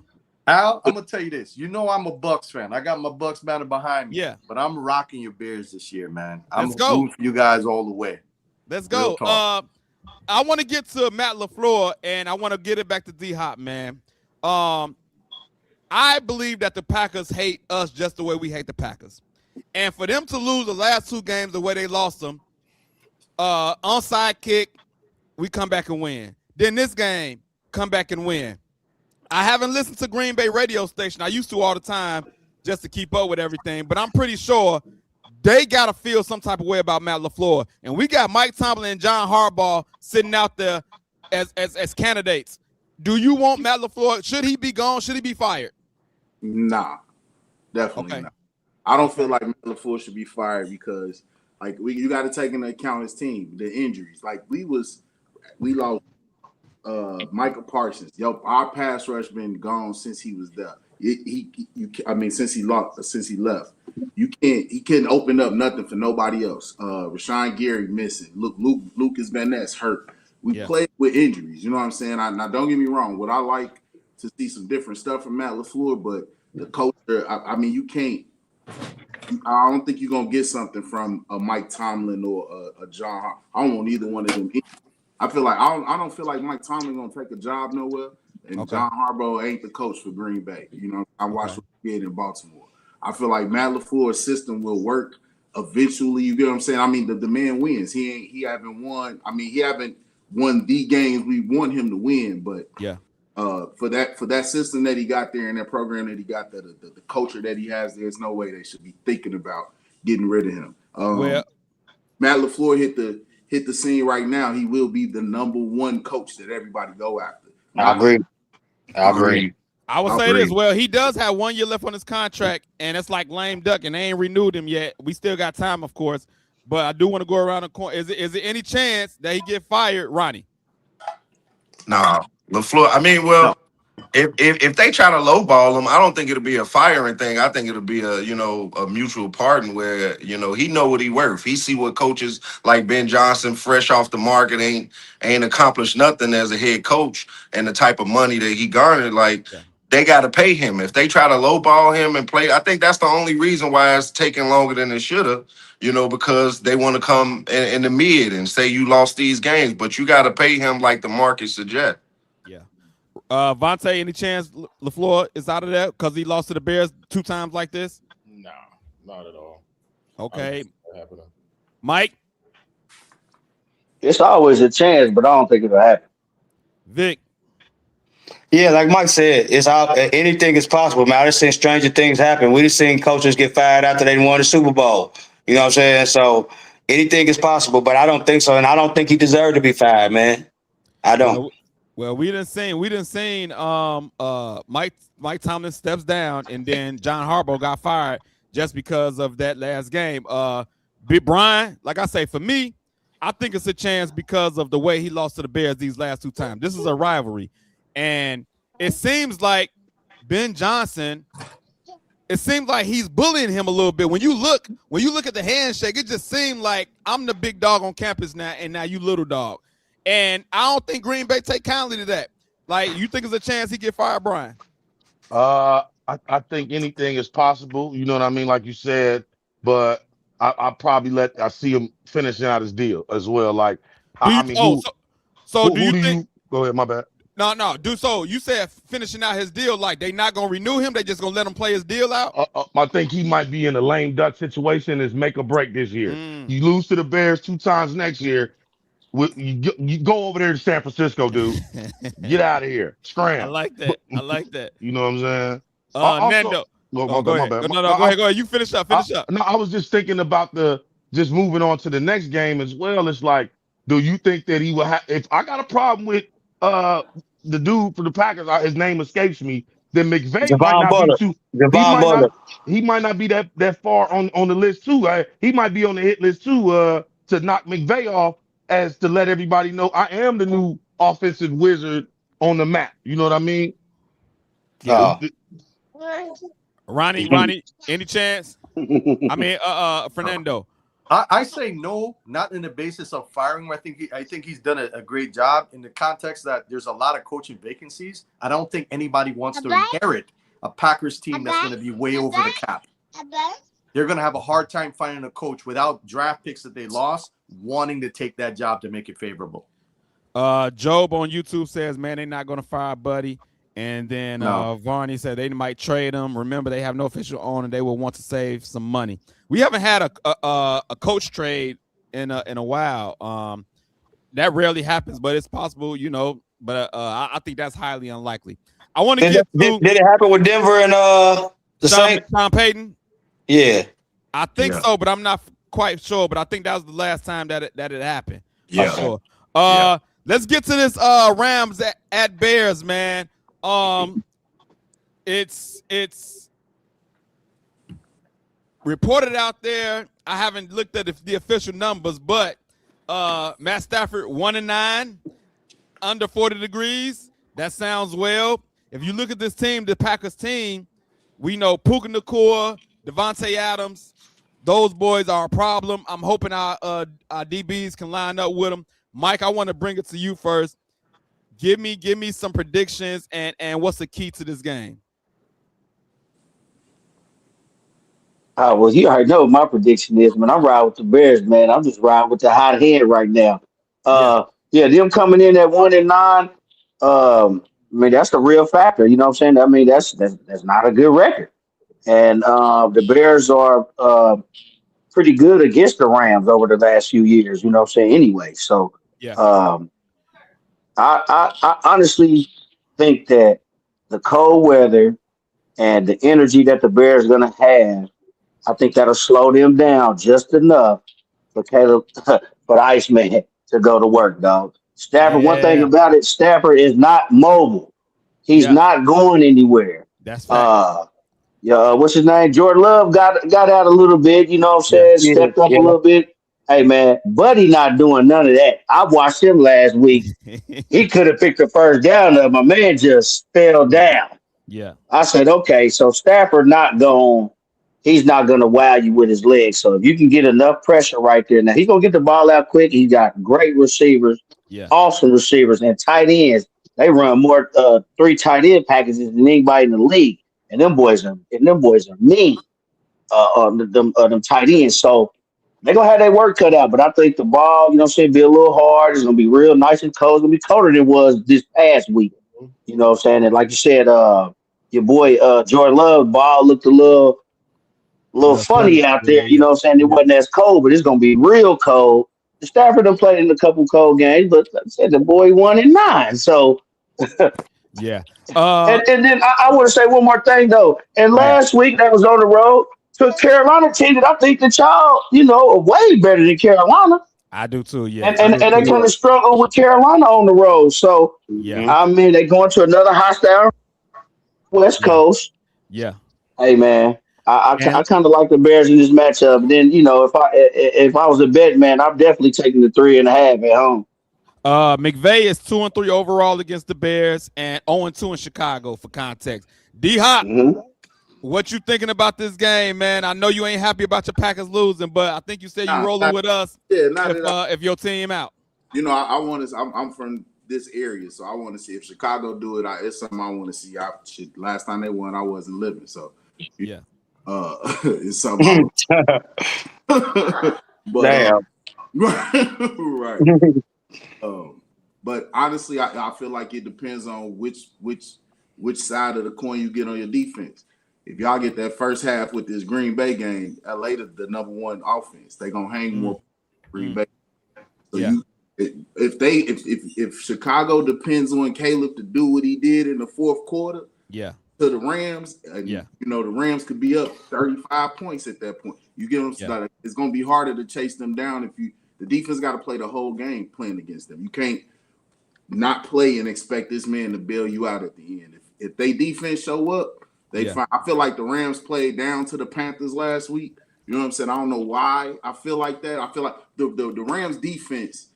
Al, I'm gonna tell you this. You know I'm a Bucks fan. I got my Bucks banner behind me. Yeah. But I'm rocking your Bears this year, man. I'm Let's go. rooting for you guys all the way. Let's go. I want to get to Matt LeFleur, and I want to get it back to D-Hop, man. I believe that the Packers hate us just the way we hate the Packers. And for them to lose the last 2 games the way they lost them, onside kick, we come back and win. Then this game, come back and win. I haven't listened to Green Bay radio station. I used to all the time just to keep up with everything, but I'm pretty sure they got to feel some type of way about Matt LeFleur. And we got Mike Tomlin and John Harbaugh sitting out there as candidates. Do you want Matt LeFleur? Should he be gone? Should he be fired? Nah, definitely not. I don't feel like Matt LeFleur should be fired because, like, you got to take into account his team, the injuries. Like, we lost Michael Parsons. Our pass rush been gone since he was there. Since he left. He can't open up nothing for nobody else. Rashawn Gary missing. Lucas Van Ness hurt. We played with injuries. You know what I'm saying? Now don't get me wrong. Would I like to see some different stuff from Matt LeFleur? But the culture, you can't I don't think you're gonna get something from a Mike Tomlin or a John. I don't want either one of them. I feel like I don't feel like Mike Tomlin gonna take a job nowhere, and John Harbaugh ain't the coach for Green Bay. You know, I watched what he did in Baltimore. I feel like Matt LeFleur's system will work eventually. You get what I'm saying? I mean, the man wins. He haven't won. I mean, he haven't won the games we want him to win, but for that system that he got there and that program that he got, the culture that he has, there's no way they should be thinking about getting rid of him. Matt LeFleur hit the scene right now. He will be the number one coach that everybody go after. I agree. I would say this. Well, he does have 1 year left on his contract, and it's like lame duck, and they ain't renewed him yet. We still got time, of course, but I do want to go around the corner. Is there any chance that he get fired, Ronnie? Nah, LaFleur. I mean, well, if they try to lowball him, I don't think it'll be a firing thing. I think it'll be a mutual pardon where he know what he worth. He see what coaches like Ben Johnson, fresh off the market, ain't accomplished nothing as a head coach, and the type of money that he garnered, they got to pay him. If they try to lowball him and play, I think that's the only reason why it's taking longer than it should have. Because they want to come in the mid and say you lost these games, but you got to pay him like the market suggests. Yeah. Vontae, any chance LaFleur is out of that because he lost to the Bears 2 times like this? No, not at all. Okay. Mike? It's always a chance, but I don't think it'll happen. Vic? Yeah, like Mike said, it's out. Anything is possible, man. I just seen stranger things happen. We just seen coaches get fired after they won the Super Bowl. You know what I'm saying? So anything is possible, but I don't think so, and I don't think he deserved to be fired, man. I don't. Well, we didn't seen Mike Tomlin steps down, and then John Harbaugh got fired just because of that last game. Big Brian, like I say, for me, I think it's a chance because of the way he lost to the Bears these last 2 times. This is a rivalry, and it seems like Ben Johnson. It seems like he's bullying him a little bit. When you look at the handshake, it just seemed like I'm the big dog on campus now, and now you little dog. And I don't think Green Bay take kindly to that. Like, you think there's a chance he get fired, Brian? I think anything is possible. You know what I mean? Like you said, but I probably I see him finishing out his deal as well. Like, do you think? Go ahead, my bad. No. So you said finishing out his deal, like they not gonna renew him, they just gonna let him play his deal out? I think he might be in a lame duck situation. Is make or break this year. You lose to the Bears 2 times next year. You go over there to San Francisco, dude. Get out of here. Scram. I like that. You know what I'm saying? Nando. My bad. No, go ahead. You finish up. No, I was just thinking about just moving on to the next game as well. It's like, do you think that he will have? If I got a problem with the dude for the Packers, his name escapes me. Then McVay might not be too. He might not be that far on the list too. He might be on the hit list too. To knock McVay off, as to let everybody know I am the new offensive wizard on the map. You know what I mean? Ronnie, any chance? I mean, Fernando. I say no, not in the basis of firing him. I think he's done a great job in the context that there's a lot of coaching vacancies. I don't think anybody wants to inherit a Packers team that's going to be way over the cap. They're going to have a hard time finding a coach without draft picks that they lost, wanting to take that job to make it favorable. Job on YouTube says, man, they're not going to fire Buddy. And then Varney said they might trade him. Remember, they have no official owner. They will want to save some money. We haven't had a coach trade in a while. That rarely happens, but it's possible, But I think that's highly unlikely. I want to get through. Did it happen with Denver and the Saints? Tom Payton? Yeah, I think so, but I'm not quite sure. But I think that was the last time that it happened. Yeah. Sure. Let's get to this Rams at Bears, man. It's reported out there. I haven't looked at the official numbers, but Matt Stafford 1-9, under 40 degrees. That sounds well. If you look at this team, the Packers team, we know Puka Nacua, Devontae Adams, those boys are a problem. I'm hoping our DBs can line up with them. Mike, I want to bring it to you first. Give me some predictions and what's the key to this game? Well, you already know what my prediction is, man. I'm riding with the Bears, man. I'm just riding with the hot hand right now. Yeah. Yeah, them coming in at 1-9. I mean, that's the real factor. You know what I'm saying? I mean, that's not a good record. And the Bears are pretty good against the Rams over the last few years. You know what I'm saying? Anyway, so Yeah. um, I honestly think that the cold weather and the energy that the Bears are going to have, I think that'll slow them down just enough for Caleb, for the Iceman to go to work, dog. Stafford, one thing Yeah. about it, Stafford is not mobile. He's Yeah. not going anywhere. That's fact. Yeah, what's his name? Jordan Love got out a little bit, you know what I'm Yeah. saying? Yeah, Stepped up a yeah. little bit. Hey man, Buddy not doing none of that. I watched him last week. He could have picked the first down up. My man just fell down. Yeah. I said, okay, so Stafford he's not gonna wow you with his legs. So if you can get enough pressure right there, now he's gonna get the ball out quick. He's got great receivers, Yeah. awesome receivers, and tight ends. They run more 3 tight end packages than anybody in the league. And them boys are mean. Them tight ends. So they're gonna have their work cut out. But I think the ball, you know what I'm saying, be a little hard. It's gonna be real nice and cold. It's gonna be colder than it was this past week. You know what I'm saying? And like you said, your boy Jordan Love ball looked a little funny out there. You Yeah. know what I'm saying? It wasn't as cold, but it's gonna be real cold. Stafford done played in a couple cold games, but like I said, the boy 1-9. So Yeah. and then I want to say one more thing though. And last week that was on the road to a Carolina team that I think that y'all, are way better than Carolina. I do too. Yeah. And they kind of struggle with Carolina on the road. So Yeah. I mean they going to another hostile West Yeah. Coast. Yeah. Hey man, I And kind of like the Bears in this matchup. Then if I was a bet man, I'm definitely taking the 3.5 at home. McVay is 2-3 overall against the Bears and 0-2 in Chicago for context. D-Hop, Hmm. what you thinking about this game, man? I know you ain't happy about your Packers losing, but I think you said you rolling with us if your team out. I want to. I'm from this area, so I want to see if Chicago do it. It's something I want to see. Last time they won, I wasn't living, so Yeah. it's something. But damn. right. But honestly, I feel like it depends on which side of the coin you get on your defense. If y'all get that first half with this Green Bay game, LA the number one offense, they gonna hang more Green Bay. So Yeah. if Chicago depends on Caleb to do what he did in the fourth quarter, Yeah. to the Rams, Yeah. the Rams could be up 35 points at that point. You get them started. It's gonna be harder to chase them down if the defense got to play the whole game playing against them. You can't not play and expect this man to bail you out at the end. If they defense show up, I feel like the Rams played down to the Panthers last week. You know what I'm saying? I don't know why I feel like that. I feel like the Rams defense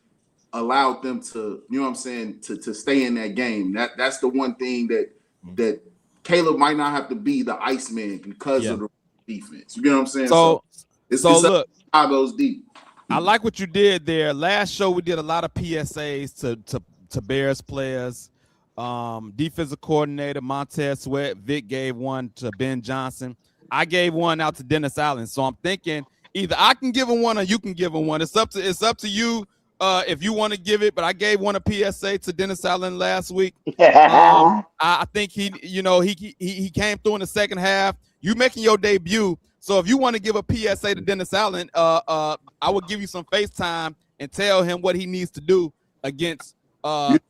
allowed them to, you know what I'm saying, to stay in that game. That's the one thing that Caleb might not have to be the Iceman because of the defense. You know what I'm saying? So look, Chicago's deep. I like what you did there. Last show we did a lot of PSAs to Bears players. Defensive coordinator Montez Sweat, Vic gave one to Ben Johnson. I gave one out to Dennis Allen. So I'm thinking either I can give him one or you can give him one. It's up to you if you want to give it. But I gave one a PSA to Dennis Allen last week. I think he came through in the second half. You making your debut. So if you want to give a PSA to Dennis Allen, I will give you some FaceTime and tell him what he needs to do against the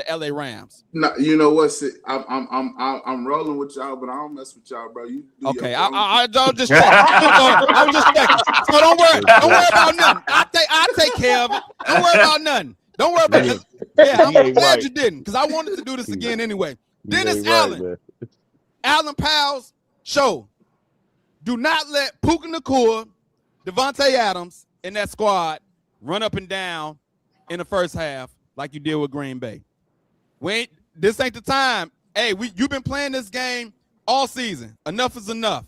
LA Rams. No, you know what? I'm rolling with y'all, but I don't mess with y'all, bro. You do okay? I just checking. I was just checking. So don't worry about nothing. I take care of it. Don't worry about nothing. Don't worry about it. Yeah, I'm glad you didn't because I wanted to do this again anyway. Dennis Allen, Allen Powell's show. Do not let Puka Nacua, Devontae Adams, and that squad run up and down in the first half like you did with Green Bay. This ain't the time. Hey, you've been playing this game all season. Enough is enough.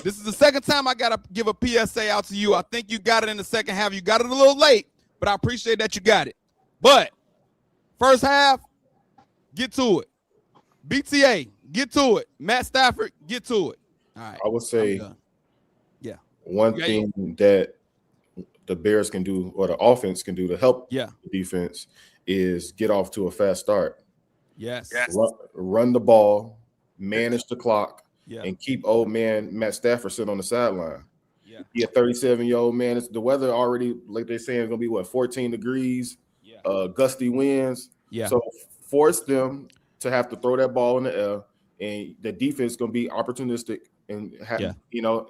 This is the second time I got to give a PSA out to you. I think you got it in the second half. You got it a little late, but I appreciate that you got it. But first half, get to it. BTA, get to it. Matt Stafford, get to it. All right. I would say, one thing that the Bears can do or the offense can do to help the defense is get off to a fast start. Yes. Run the ball, manage the clock, and keep old man Matt Stafford sitting on the sideline. Yeah. He a 37-year-old man. The weather already, like they're saying, is going to be, 14 degrees, gusty winds. Yeah. So force them to have to throw that ball in the air, and the defense is going to be opportunistic and,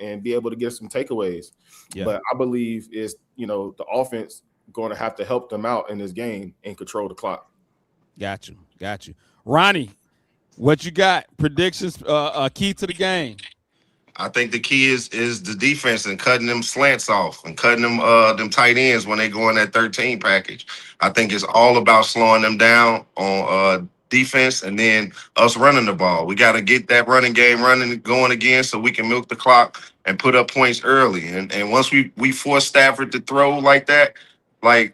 and be able to get some takeaways. Yeah. But I believe it's, the offense going to have to help them out in this game and control the clock. Got you. Ronnie, what you got? Predictions, key to the game. I think the key is the defense and cutting them slants off and cutting them tight ends when they go in that 13 package. I think it's all about slowing them down on defense and then us running the ball. We got to get that running game going again so we can milk the clock and put up points early. And once we force Stafford to throw like that, and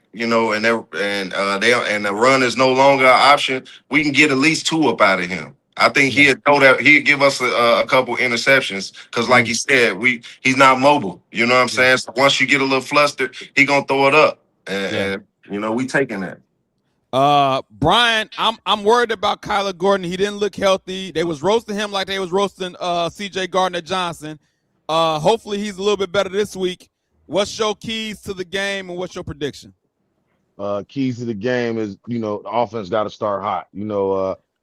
the run is no longer an option, we can get at least 2 up out of him. I think he'd give us a couple interceptions because, like he said, he's not mobile. You know what I'm saying? So once you get a little flustered, he gonna throw it up, and we taking that. Brian, I'm worried about Kyler Gordon. He didn't look healthy. They was roasting him like they was roasting C.J. Gardner-Johnson. Hopefully he's a little bit better this week. What's your keys to the game and what's your prediction? Keys to the game is, the offense got to start hot.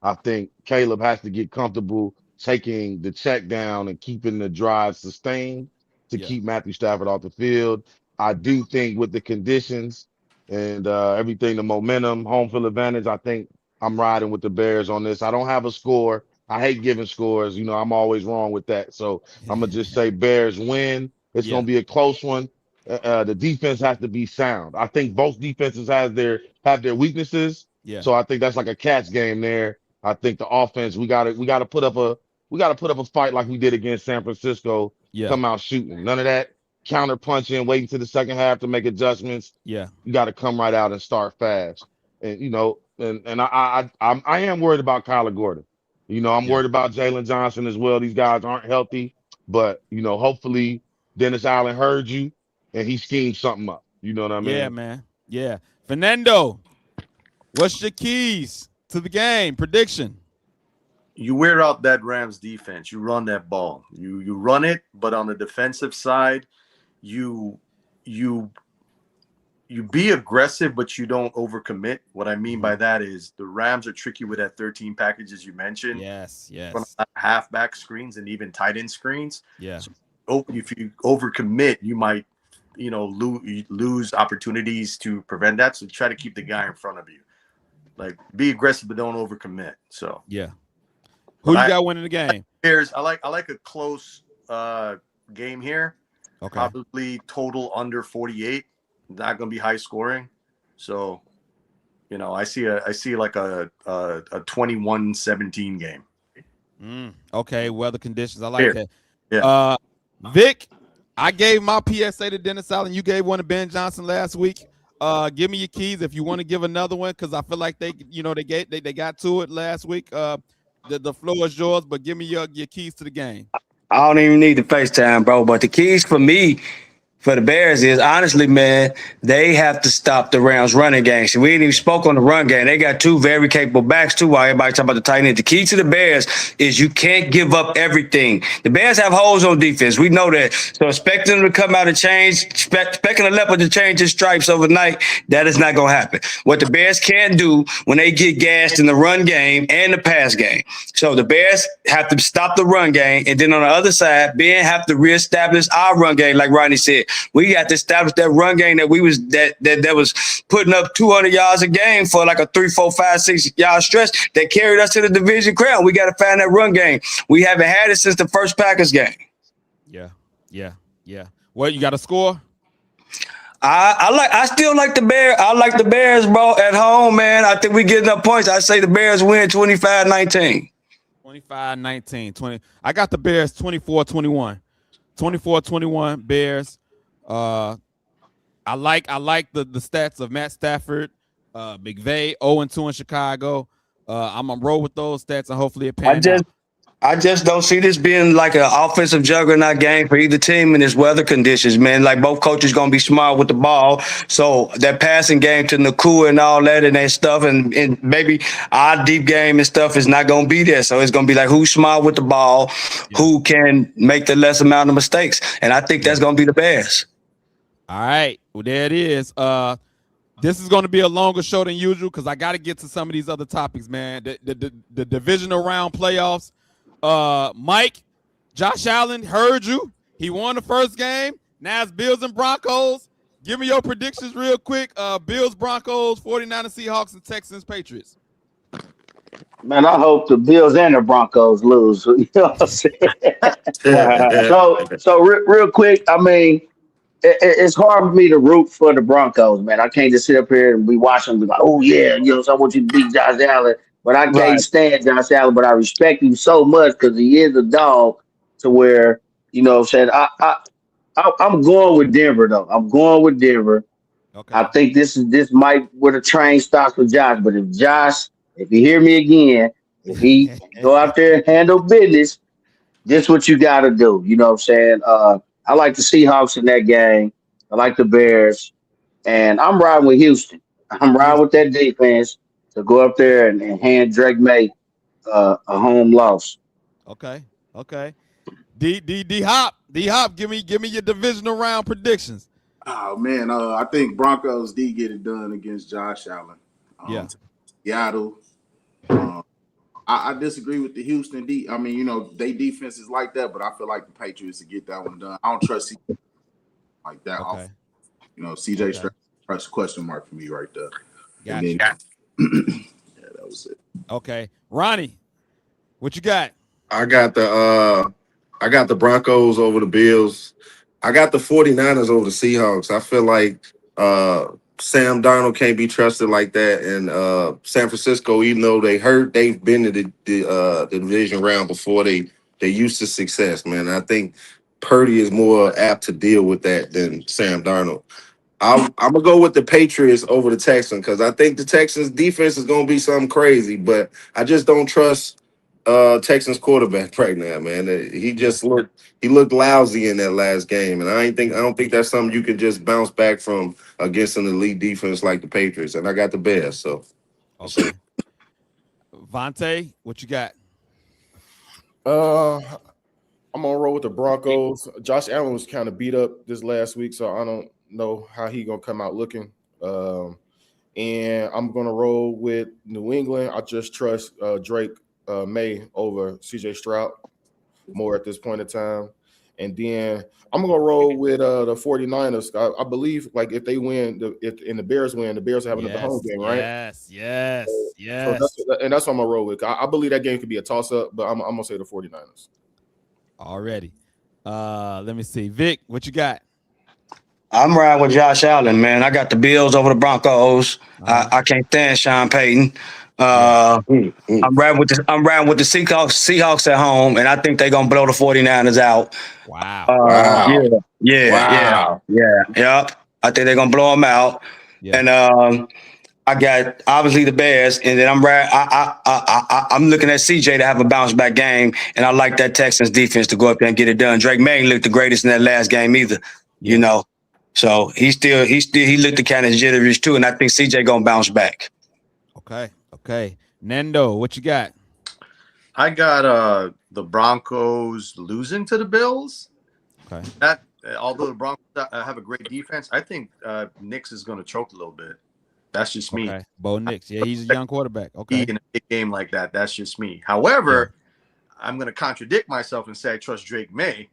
I think Caleb has to get comfortable taking the check down and keeping the drive sustained to keep Matthew Stafford off the field. I do think with the conditions and everything, the momentum, home field advantage, I think I'm riding with the Bears on this. I don't have a score. I hate giving scores. I'm always wrong with that. So I'm going to just say Bears win. It's going to be a close one. The defense has to be sound. I think both defenses have their weaknesses. Yeah. So I think that's like a catch game there. I think the offense, we gotta put up a fight like we did against San Francisco. Yeah. Come out shooting. None of that counter punching, waiting to the second half to make adjustments. Yeah. You got to come right out and start fast. And I am worried about Kyler Gordon. I'm worried about Jalen Johnson as well. These guys aren't healthy, but hopefully Dennis Allen heard you and he schemed something up. You know what I mean? Yeah, man. Yeah. Fernando, what's your keys to the game? Prediction. You wear out that Rams defense. You run that ball. You run it, but on the defensive side, you be aggressive, but you don't overcommit. What I mean by that is the Rams are tricky with that 13 package, as you mentioned. Yes. Halfback screens and even tight end screens. Yeah. So if you overcommit, you might lose opportunities to prevent that. So try to keep the guy in front of you. Like, be aggressive, but don't overcommit. So who you got winning the game? I like a close game here. Okay. Probably total under 48. Not going to be high scoring. So, I see like a 21-17 game. Okay. Weather conditions. I like that. Yeah. Vic, I gave my PSA to Dennis Allen. You gave one to Ben Johnson last week. Give me your keys if you want to give another one, because I feel like they got to it last week. The floor is yours, but give me your keys to the game. I don't even need the FaceTime, bro. But the keys for me, for the Bears is, honestly, man, they have to stop the Rams running game. So we ain't even spoke on the run game. They got 2 very capable backs, too, while everybody talking about the tight end. The key to the Bears is you can't give up everything. The Bears have holes on defense. We know that. So expecting them to come out and change, expecting a leopard to change his stripes overnight, that is not going to happen. What the Bears can do when they get gassed in the run game and the pass game. So the Bears have to stop the run game. And then on the other side, Ben have to reestablish our run game, like Rodney said. We got to establish that run game that was putting up 200 yards a game for like a 3, 4, 5, 6 yard stretch that carried us to the division crown. We got to find that run game. We haven't had it since the first Packers game. Yeah. Well, you got a score? I still like the Bears. I like the Bears, bro, at home, man. I think we get enough points. I say the Bears win 25-19. 25-19. I got the Bears 24-21. 24-21 Bears. I like the stats of Matt Stafford, McVay, 0-2 in Chicago. I'm gonna roll with those stats and hopefully it pans out. I just don't see this being like an offensive juggernaut game for either team in this weather conditions, man. Like both coaches gonna be smart with the ball. So that passing game to Nakua and all that and that stuff and maybe our deep game and stuff is not gonna be there. So it's gonna be like who's smart with the ball, who can make the less amount of mistakes. And I think that's gonna be the Bears. All right. Well, there it is. This is going to be a longer show than usual because I got to get to some of these other topics, man. The divisional round playoffs. Mike, Josh Allen heard you. He won the first game. Now it's Bills and Broncos. Give me your predictions real quick. Bills, Broncos, 49ers, Seahawks, and Texans, Patriots. Man, I hope the Bills and the Broncos lose. You know what I'm saying? Real quick, I mean, it's hard for me to root for the Broncos, man. I can't just sit up here and be watching and be like, oh, yeah, you know, so I want you to beat Josh Allen. But I can't stand Josh Allen, but I respect him so much because he is a dog to where, you know what I'm saying? I'm going with Denver, though. I'm going with Denver. Okay. I think this might where the train stops with Josh. But if you hear me again, if he go out there and handle business, this what you got to do. You know what I'm saying? I like the Seahawks in that game. I like the Bears. And I'm riding with Houston. I'm riding with that defense to go up there and hand Drake May a home loss. Okay. D Hop, give me your divisional round predictions. Oh man, I think Broncos D get it done against Josh Allen. Seattle. I disagree with the Houston D. I mean, you know, they defense is like that, but I feel like the Patriots to get that one done. I don't trust CJ like that. Okay. You know, CJ Stroud, question mark for me right there. Gotcha. Yeah, that was it. Okay, Ronnie, what you got? I got the Broncos over the Bills. I got the 49ers over the Seahawks. I feel like Sam Darnold can't be trusted like that. And San Francisco, even though they hurt, they've been to the division round before. They used to success, man. I think Purdy is more apt to deal with that than Sam Darnold. I'm gonna go with the Patriots over the Texans because I think the Texans defense is gonna be something crazy, but I just don't trust Texans quarterback right now, man. He just looked lousy in that last game, and I don't think that's something you can just bounce back from against an elite defense like the Patriots. And I got the Bears, so okay. Vontae, what you got? I'm gonna roll with the Broncos. Josh Allen was kind of beat up this last week, so I don't know how he gonna come out looking. And I'm gonna roll with New England. I just trust Drake May over CJ Stroud more at this point in time. And then I'm gonna roll with the 49ers. I believe like if they win, and the Bears win, the Bears are having the home game, right? Yes. So that's what I'm gonna roll with. I believe that game could be a toss-up, but I'm gonna say the 49ers. Already. Let me see. Vic, what you got? I'm riding with Josh Allen, man. I got the Bills over the Broncos. I can't stand Sean Payton. I'm riding with the Seahawks at home, and I think they're gonna blow the 49ers out. Wow. Yeah. I think they're gonna blow them out. Yeah. And I got obviously the Bears, and then I'm looking at CJ to have a bounce back game, and I like that Texans defense to go up there and get it done. Drake May looked the greatest in that last game either, you know. So he looked kind of jittery too, and I think CJ gonna bounce back. Okay. Nando, what you got? I got the Broncos losing to the Bills. Okay. That although the Broncos have a great defense, I think Nix is going to choke a little bit. That's just me. Okay. Bo Nix, yeah, he's a young quarterback. Okay. In a big game like that, that's just me. However, I'm going to contradict myself and say I trust Drake May.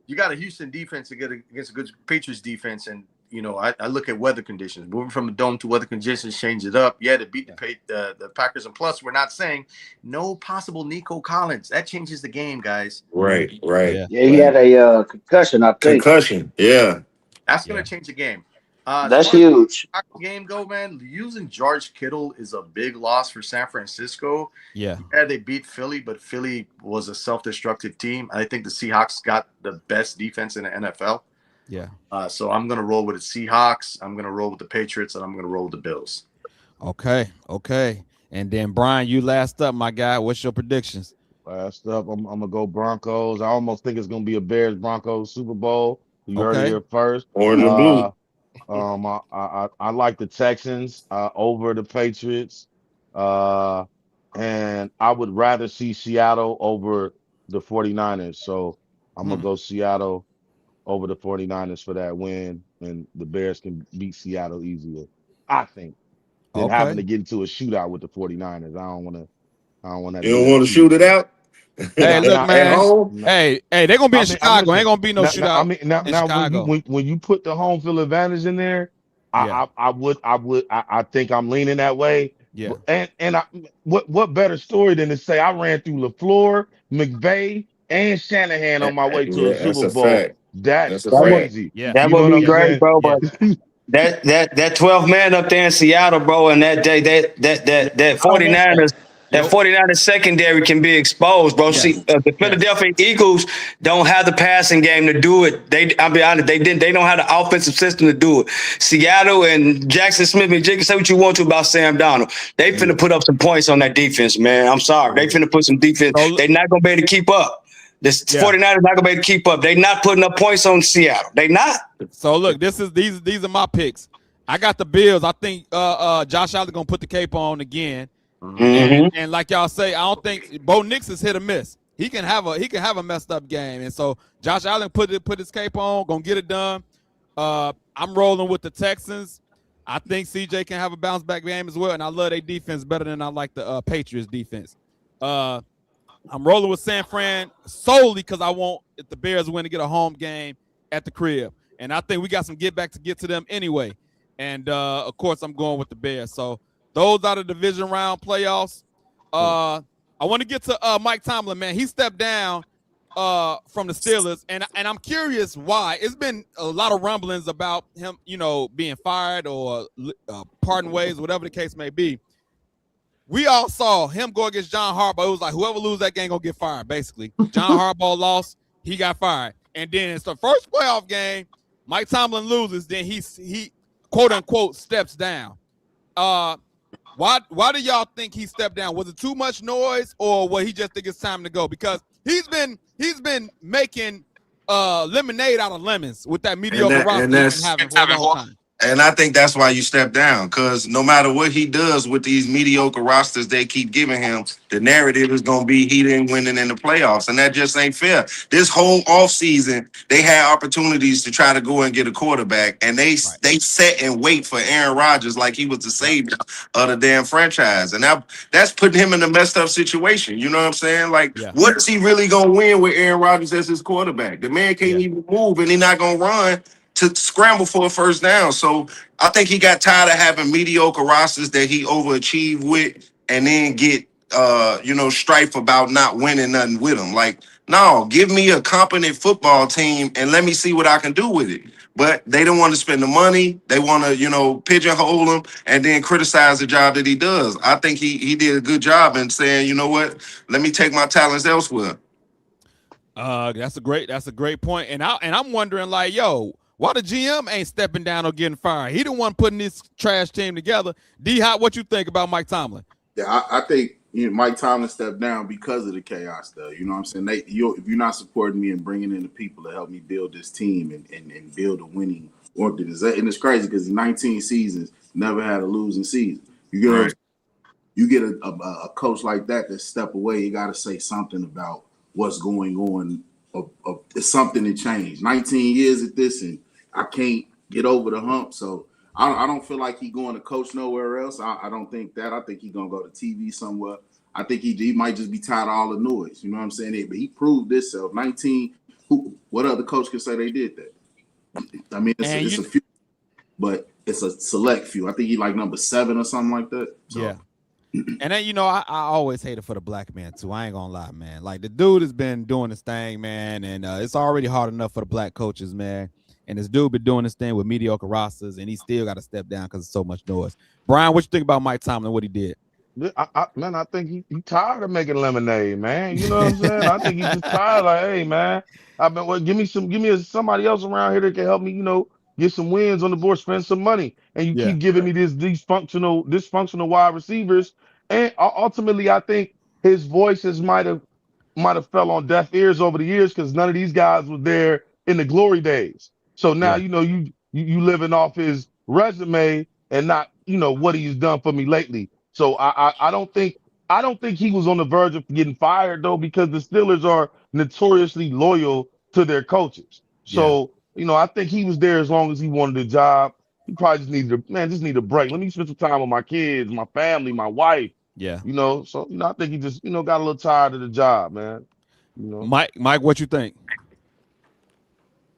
You got a Houston defense against a good Patriots defense, and you know I look at weather conditions. Moving from the dome to weather conditions, change it up. Yeah, to beat the Packers, and plus we're not saying no possible Nico Collins. That changes the game, guys. Right. Yeah, he had a concussion. I think concussion. Yeah, that's going to change the game. That's huge. Game go, man. Losing George Kittle is a big loss for San Francisco. Yeah, they beat Philly, but Philly was a self-destructive team. I think the Seahawks got the best defense in the NFL. Yeah. So I'm going to roll with the Seahawks. I'm going to roll with the Patriots, and I'm going to roll with the Bills. Okay. And then Brian, you last up, my guy. What's your predictions? Last up, I'm gonna go Broncos. I almost think it's gonna be a Bears Broncos Super Bowl. You heard it Okay. here first. Orange and blue. I like the Texans over the Patriots, and I would rather see Seattle over the 49ers. So I'm gonna go Seattle over the 49ers for that win, and the Bears can beat Seattle easier, I think, than having to get into a shootout with the 49ers. I don't want that. You don't want to shoot it out? Hey, look, At man. home? Hey, they're gonna be in Chicago. Ain't gonna be no shootout in Chicago. When you put the home field advantage in there, I think I'm leaning that way. Yeah. And what better story than to say I ran through LaFleur, McVay, and Shanahan on my way to a Super Bowl. That's crazy. Yeah. That You know would what be I'm great, saying? bro. But that 12 man up there in Seattle, bro, and that 49ers. That 49ers secondary can be exposed, bro. Yes. See, the Philadelphia Eagles don't have the passing game to do it. I'll be honest, they don't have the offensive system to do it. Seattle and Jackson Smith and Jake, say what you want to about Sam Donald. They finna put up some points on that defense, man. I'm sorry. They finna put some defense. They're not gonna be able to keep up. The 49ers not gonna be able to keep up. They're not putting up points on Seattle. They not. So look, these are my picks. I got the Bills. I think Josh Allen gonna put the cape on again. And like y'all say, I don't think Bo Nix is hit or miss. He can have a messed up game, and so Josh Allen put his cape on, gonna get it done. I'm rolling with the Texans. I think CJ can have a bounce back game as well, and I love their defense better than I like the Patriots defense. I'm rolling with San Fran solely because I want if the Bears win to get a home game at the crib, and I think we got some get back to get to them anyway. And of course, I'm going with the Bears. So. Those are the division round playoffs. I want to get to Mike Tomlin, man. He stepped down from the Steelers, and I'm curious why. It's been a lot of rumblings about him, being fired or parting ways, whatever the case may be. We all saw him go against John Harbaugh. It was like whoever loses that game gonna get fired, basically. John Harbaugh lost, he got fired. And then it's the first playoff game, Mike Tomlin loses, then he quote unquote steps down. Why do y'all think he stepped down? Was it too much noise, or was he just think it's time to go? Because he's been making lemonade out of lemons with that mediocre roster he's been having for a long time. And I think that's why you step down, because no matter what he does with these mediocre rosters they keep giving him, the narrative is going to be he didn't win it in the playoffs, and that just ain't fair. This whole offseason, they had opportunities to try to go and get a quarterback, and they sat and wait for Aaron Rodgers like he was the savior of the damn franchise, and that's putting him in a messed up situation. You know what I'm saying? Like, what is he really going to win with Aaron Rodgers as his quarterback? The man can't even move, and he's not going to run to scramble for a first down. So I think he got tired of having mediocre rosters that he overachieved with and then get strife about not winning nothing with them. Like, no, give me a competent football team and let me see what I can do with it. But they don't want to spend the money. They want to, pigeonhole him and then criticize the job that he does. I think he did a good job in saying, you know what, let me take my talents elsewhere. That's a great point. And I'm wondering, like, why the GM ain't stepping down or getting fired? He the one putting this trash team together. D-Hop, what you think about Mike Tomlin? Yeah, I think Mike Tomlin stepped down because of the chaos, though. You know what I'm saying? If you're not supporting me and bringing in the people to help me build this team and build a winning organization, and it's crazy because 19 seasons, never had a losing season. You get a coach like that step away, you got to say something about what's going on. It's something that changed. 19 years at this, and I can't get over the hump. So I don't feel like he's going to coach nowhere else. I don't think that. I think he's going to go to TV somewhere. I think he might just be tired of all the noise. You know what I'm saying? But he proved this self. 19, what other coach can say they did that? I mean, it's a few, but it's a select few. I think he like number 7 or something like that. So. Yeah. And then, I always hate it for the black man, too. I ain't going to lie, man. Like, the dude has been doing his thing, man, and it's already hard enough for the black coaches, man. And this dude been doing this thing with mediocre rosters, and he still got to step down because of so much noise. Brian, what you think about Mike Tomlin, what he did? I think he tired of making lemonade, man. You know what I'm saying? I think he's just tired. Like, hey, man, give me somebody else around here that can help me, get some wins on the board, spend some money, and you keep giving me these dysfunctional wide receivers And ultimately, I think his voices might have fell on deaf ears over the years because none of these guys were there in the glory days. So now Yeah. you living off his resume and not what he's done for me lately. So I don't think he was on the verge of getting fired though, because the Steelers are notoriously loyal to their coaches. Yeah. So I think he was there as long as he wanted a job. He probably just need a break. Let me spend some time with my kids, my family, my wife. Yeah. So I think he just got a little tired of the job, man. Mike, what you think?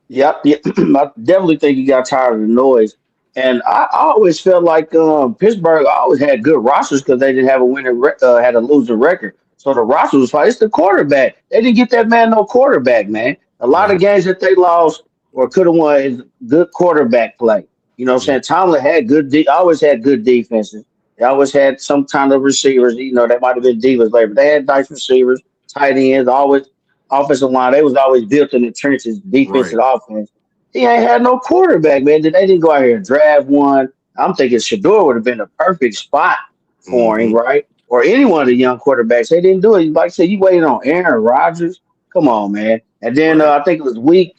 Yep, yeah. I definitely think he got tired of the noise. And I always felt like Pittsburgh always had good rosters because they didn't have a had a losing record. So the roster was fine. It's the quarterback. They didn't get that man no quarterback, man. A lot Yeah. of games that they lost or could have won is good quarterback play. You know what I'm Yeah. saying? Tomlin had always had good defenses. They always had some kind of receivers. They might have been divas later, but they had nice receivers, tight ends, always offensive line. They was always built in the trenches, Right. defensive offense. He ain't had no quarterback, man. They didn't go out here and draft one. I'm thinking Shador would have been a perfect spot for him, Mm-hmm. right? Or any one of the young quarterbacks. They didn't do it. Like I said, you waited on Aaron Rodgers. Come on, man. And then Right. I think it was week.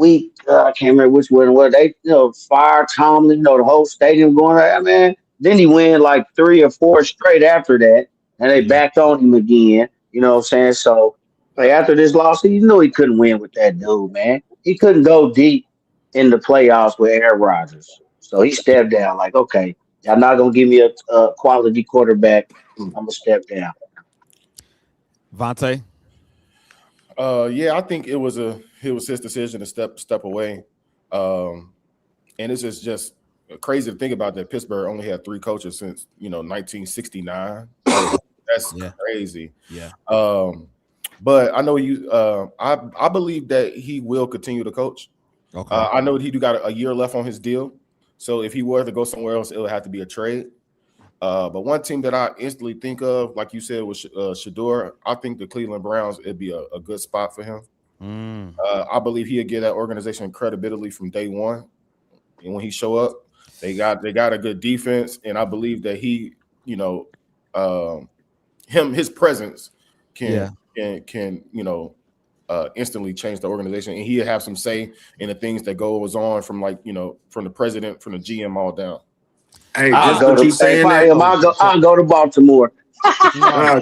I can't remember which one it was. They, fire Tomlin. The whole stadium going like, man. Then he win like 3 or 4 straight after that, and they Yeah. backed on him again. You know what I'm saying? So, like, after this loss, he knew he couldn't win with that dude, man. He couldn't go deep in the playoffs with Aaron Rodgers. So he stepped down. Like, okay, y'all not gonna give me a quality quarterback. I'm gonna step down. Vontae? Yeah, I think it was his decision to step away. And it's just crazy to think about that Pittsburgh only had 3 coaches since 1969. That's Yeah. crazy. Yeah. But I know I believe that he will continue to coach. Okay. I know he do got a year left on his deal, so if he were to go somewhere else, it would have to be a trade. But one team that I instantly think of, like you said, was Shador. I think the Cleveland Browns, it'd be a good spot for him. I believe he'll get that organization credibility from day one. And when he show up, they got a good defense, and I believe that he, his presence can instantly change the organization, and he'll have some say in the things that goes on from from the president, from the GM all down. Hey, I'll just go what you to if saying I that. am. I'll go to Baltimore.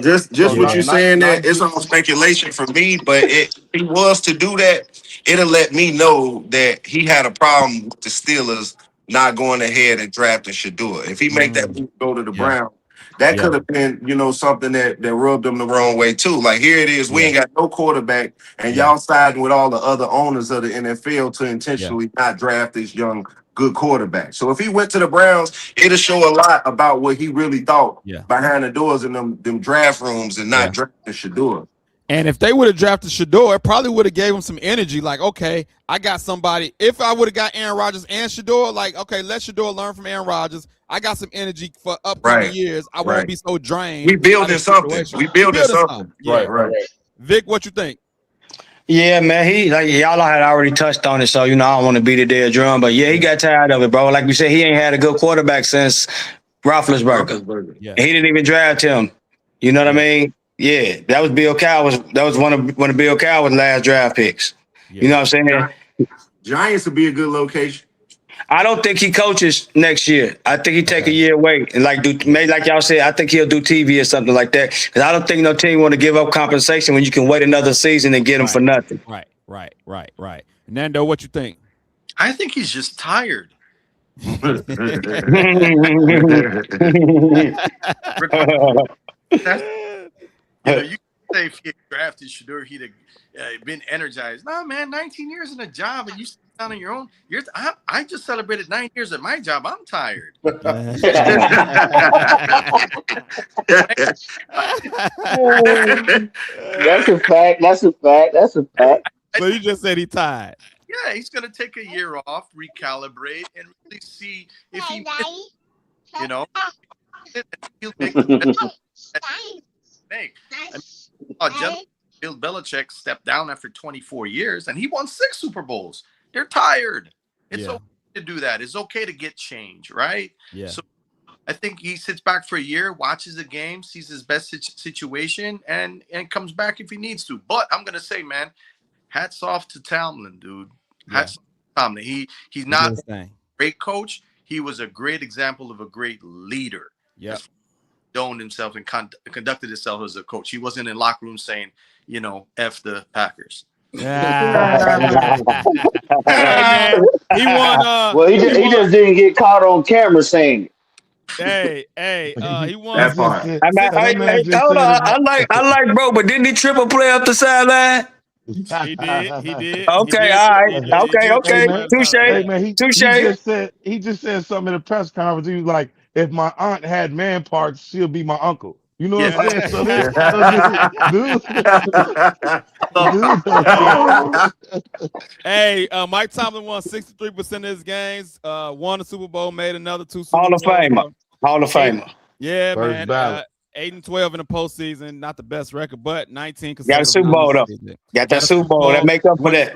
Just what you saying that. It's all 90. speculation for me, but if he was to do that, it'll let me know that he had a problem with the Steelers not going ahead and drafting Shador. If he make that move, go to the Yeah. Browns, that Yeah. could have been, something that rubbed them the wrong way too. Like here it is, we Yeah. ain't got no quarterback, and Yeah. y'all siding with all the other owners of the NFL to Yeah. intentionally not draft this young good quarterback. So if he went to the Browns, it'll show a lot about what he really thought Yeah. behind the doors in them draft rooms and Yeah. not drafting Shador. And if they would have drafted Shador, it probably would have gave him some energy. Like, okay, I got somebody. If I would have got Aaron Rodgers and Shador, like, okay, let Shador learn from Aaron Rodgers. I got some energy for upcoming Right. years. I won't Right. be so drained We by building this something. situation. We building something. something. Yeah. Right. Vic, what you think? Yeah, man. He y'all had already touched on it, so I don't want to beat a dead drum. But yeah, he got tired of it, bro. Like we said, he ain't had a good quarterback since Roethlisberger. Yeah. And he didn't even draft him. You know what I mean? Yeah, that was Bill Cowher's. That was one of Bill Cowher's last draft picks. Yeah. You know what I'm saying? Giants would be a good location. I don't think he coaches next year. I think he take a year wait and maybe like y'all said. I think he'll do TV or something like that. Because I don't think no team want to give up compensation when you can wait another season and get him for nothing. Right. Nando, what you think? I think he's just tired. You can say if he had drafted Shador, he'd have been energized. No, man, 19 years in a job and you sit down on your own. I just celebrated 9 years at my job. I'm tired. That's a fact. So you just said he tired. Yeah, he's going to take a year off, recalibrate, and really see if he, he'll make the make. Bill Belichick stepped down after 24 years, and he won 6 Super Bowls. They're tired. It's okay to do that. It's okay to get change, right? Yeah. So I think he sits back for a year, watches the game, sees his best situation, and comes back if he needs to. But I'm gonna say, man, hats off to Tomlin, dude. Hats off to Tomlin. He's not a great coach. He was a great example of a great leader. Yeah. Doned himself and conducted himself as a coach. He wasn't in locker room saying, F the Packers. Hey, man, he won. Well, he just didn't get caught on camera saying it. He won. That part. I like bro, but didn't he triple play up the sideline? He did. Okay, all right. Okay. Touche. Hey, man, Touche. he just said something in the press conference. He was like, if my aunt had man parts, she'll be my uncle. You know what I'm saying? So Hey, Mike Tomlin won 63% of his games, won the Super Bowl, made another 2 Super Hall of Bowls. Famer. Hall of Famer. Yeah, First man. 8-12 in the postseason, not the best record, but 19. Got a Super Bowl though. Got that Super Bowl. That make up for that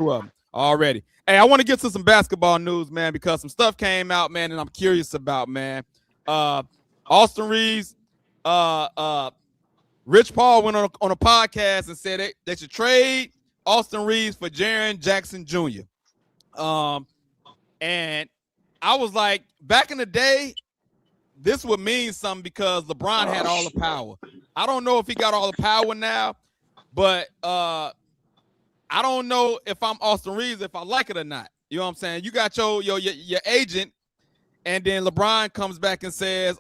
already. Hey, I want to get to some basketball news, man, because some stuff came out, man, and I'm curious about, man. Austin Reaves, Rich Paul went on a podcast and said they should trade Austin Reaves for Jaren Jackson Jr. And I was like, back in the day, this would mean something because LeBron had all the power. I don't know if he got all the power now, but I don't know if I'm Austin Reaves, if I like it or not. You know what I'm saying? You got your agent, and then LeBron comes back and says,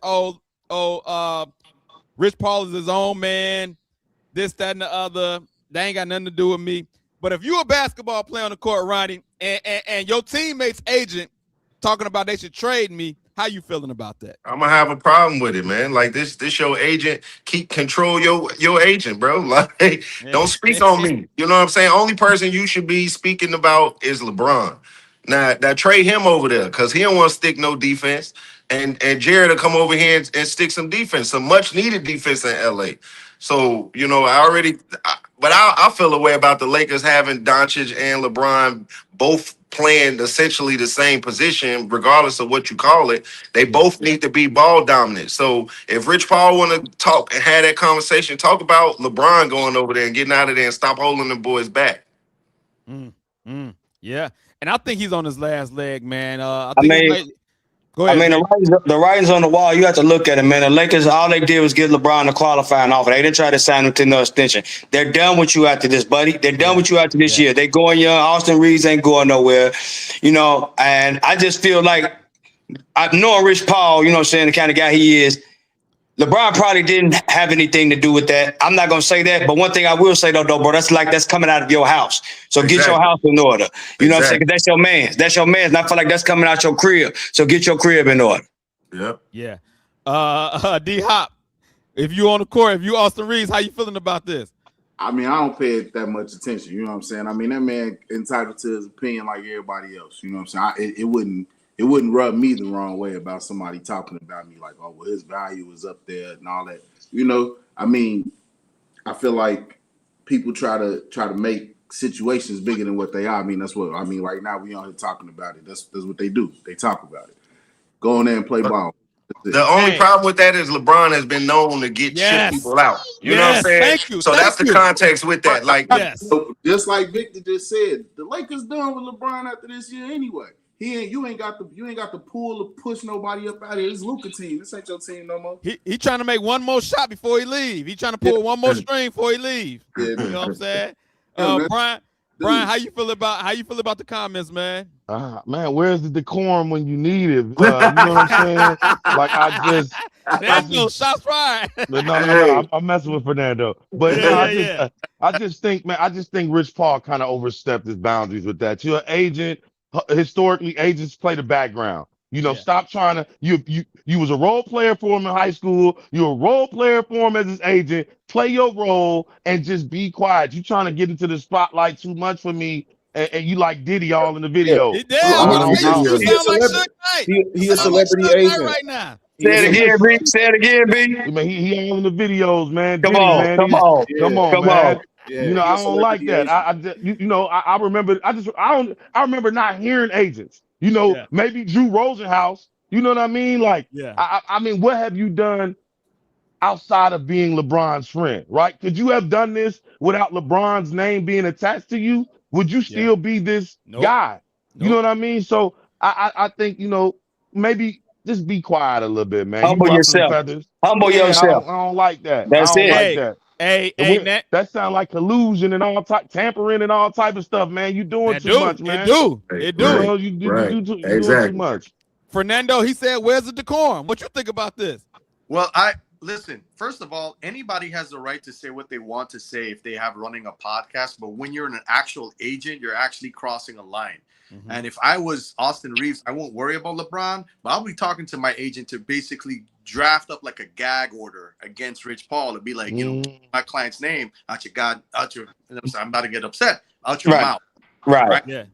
Rich Paul is his own man, this, that, and the other. They ain't got nothing to do with me. But if you're a basketball player on the court, Ronnie, and your teammate's agent talking about they should trade me, how you feeling about that? I'm gonna have a problem with it, man. Like this your agent. Control your agent, bro. Like, don't speak on me. You know what I'm saying? Only person you should be speaking about is LeBron. Now trade him over there because he don't want to stick no defense. And Jared will come over here and stick some defense, some much needed defense in LA. So, I feel a way about the Lakers having Doncic and LeBron both playing essentially the same position, regardless of what you call it. They both need to be ball dominant. So if Rich Paul want to talk and have that conversation, talk about LeBron going over there and getting out of there and stop holding the boys back. Yeah. And I think he's on his last leg, man. Go ahead. I mean, the writing's on the wall. You have to look at it, man. The Lakers, all they did was get LeBron a qualifying offer. They didn't try to sign him to no extension. They're done with you after this, buddy. They're done with you after this year. They going young. Austin Reaves ain't going nowhere, and I just feel like, knowing Rich Paul, you know what I'm saying, the kind of guy he is, LeBron probably didn't have anything to do with that. I'm not going to say that, but one thing I will say, though, bro, that's coming out of your house. So get your house in order. You know what I'm saying? 'Cause that's your man. That's your man. And I feel like that's coming out your crib. So get your crib in order. Yep. Yeah. D-Hop, if you on the court, if you Austin Reaves, how you feeling about this? I mean, I don't pay it that much attention. You know what I'm saying? I mean, that man entitled to his opinion like everybody else. You know what I'm saying? It wouldn't rub me the wrong way about somebody talking about me like, oh, well, his value is up there and all that. I mean, I feel like people try to make situations bigger than what they are. I mean, that's what I mean. Right now, we on here talking about it. That's what they do. They talk about it. Go in there and play ball. The only problem with that is LeBron has been known to get shit people out. You know what I'm saying? Thank you. So that's the context with that. Like, just like Victor just said, the Lakers done with LeBron after this year anyway. You ain't got the pull to push nobody up out of here. It's Luka team. This ain't your team no more. He trying to make one more shot before he leave. He trying to pull one more string before he leave. You know what I'm saying? Brian, how you feel about the comments, man? Man, where's the decorum when you need it? You know what I'm saying? Like There's no shots fired. No, I'm messing with Fernando. But I just think Rich Paul kind of overstepped his boundaries with that. You're an agent. Historically, agents play the background. Stop trying to. You was a role player for him in high school. You're a role player for him as his agent. Play your role and just be quiet. You trying to get into the spotlight too much for me, and you like Diddy all in the video. He's a celebrity agent right now. Say it again, B. Say it again, B. I mean, he all in the videos, man. Come Diddy, on, man. come on, man. Yeah, I don't like that. I remember not hearing agents. Maybe Drew Rosenhaus You know what I mean? Like, Yeah. I mean, what have you done outside of being LeBron's friend, right? Could you have done this without LeBron's name being attached to you? Would you Yeah. still be this Nope. guy? You know what I mean? So I think, maybe just be quiet a little bit, man. You Humble ruffling yourself. feathers. Humble Yeah, yourself. I don't like that. I That's don't it. like Hey, that. hey, Nat. That sound like collusion and all type tampering and all type of stuff, man. You doing That too much, do. It man. do. Right, It You do. know, right, right. you doing too Exactly. much. Fernando, he said, "Where's the decorum?" What you think about this? Well, listen. First of all, anybody has the right to say what they want to say if they have running a podcast. But when you're an actual agent, you're actually crossing a line. Mm-hmm. And if I was Austin Reaves, I won't worry about LeBron, but I'll be talking to my agent to basically draft up like a gag order against Rich Paul to be like, my client's name out your I'm about to get upset out your mouth. Right. Yeah.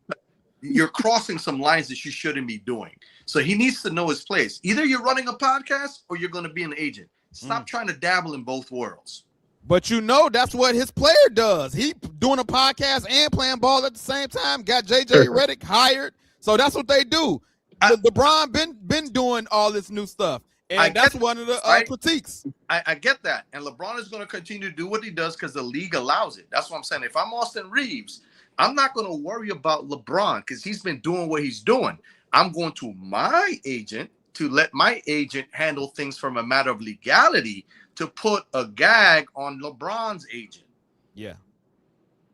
You're crossing some lines that you shouldn't be doing. So he needs to know his place. Either you're running a podcast or you're going to be an agent. Stop trying to dabble in both worlds. But that's what his player does. He doing a podcast and playing ball at the same time. Got JJ Redick hired, so that's what they do. LeBron been doing all this new stuff, and that's one of the critiques. I get that, and LeBron is going to continue to do what he does because the league allows it. That's what I'm saying. If I'm Austin Reaves, I'm not going to worry about LeBron because he's been doing what he's doing. I'm going to my agent to let my agent handle things from a matter of legality to put a gag on LeBron's agent. Yeah.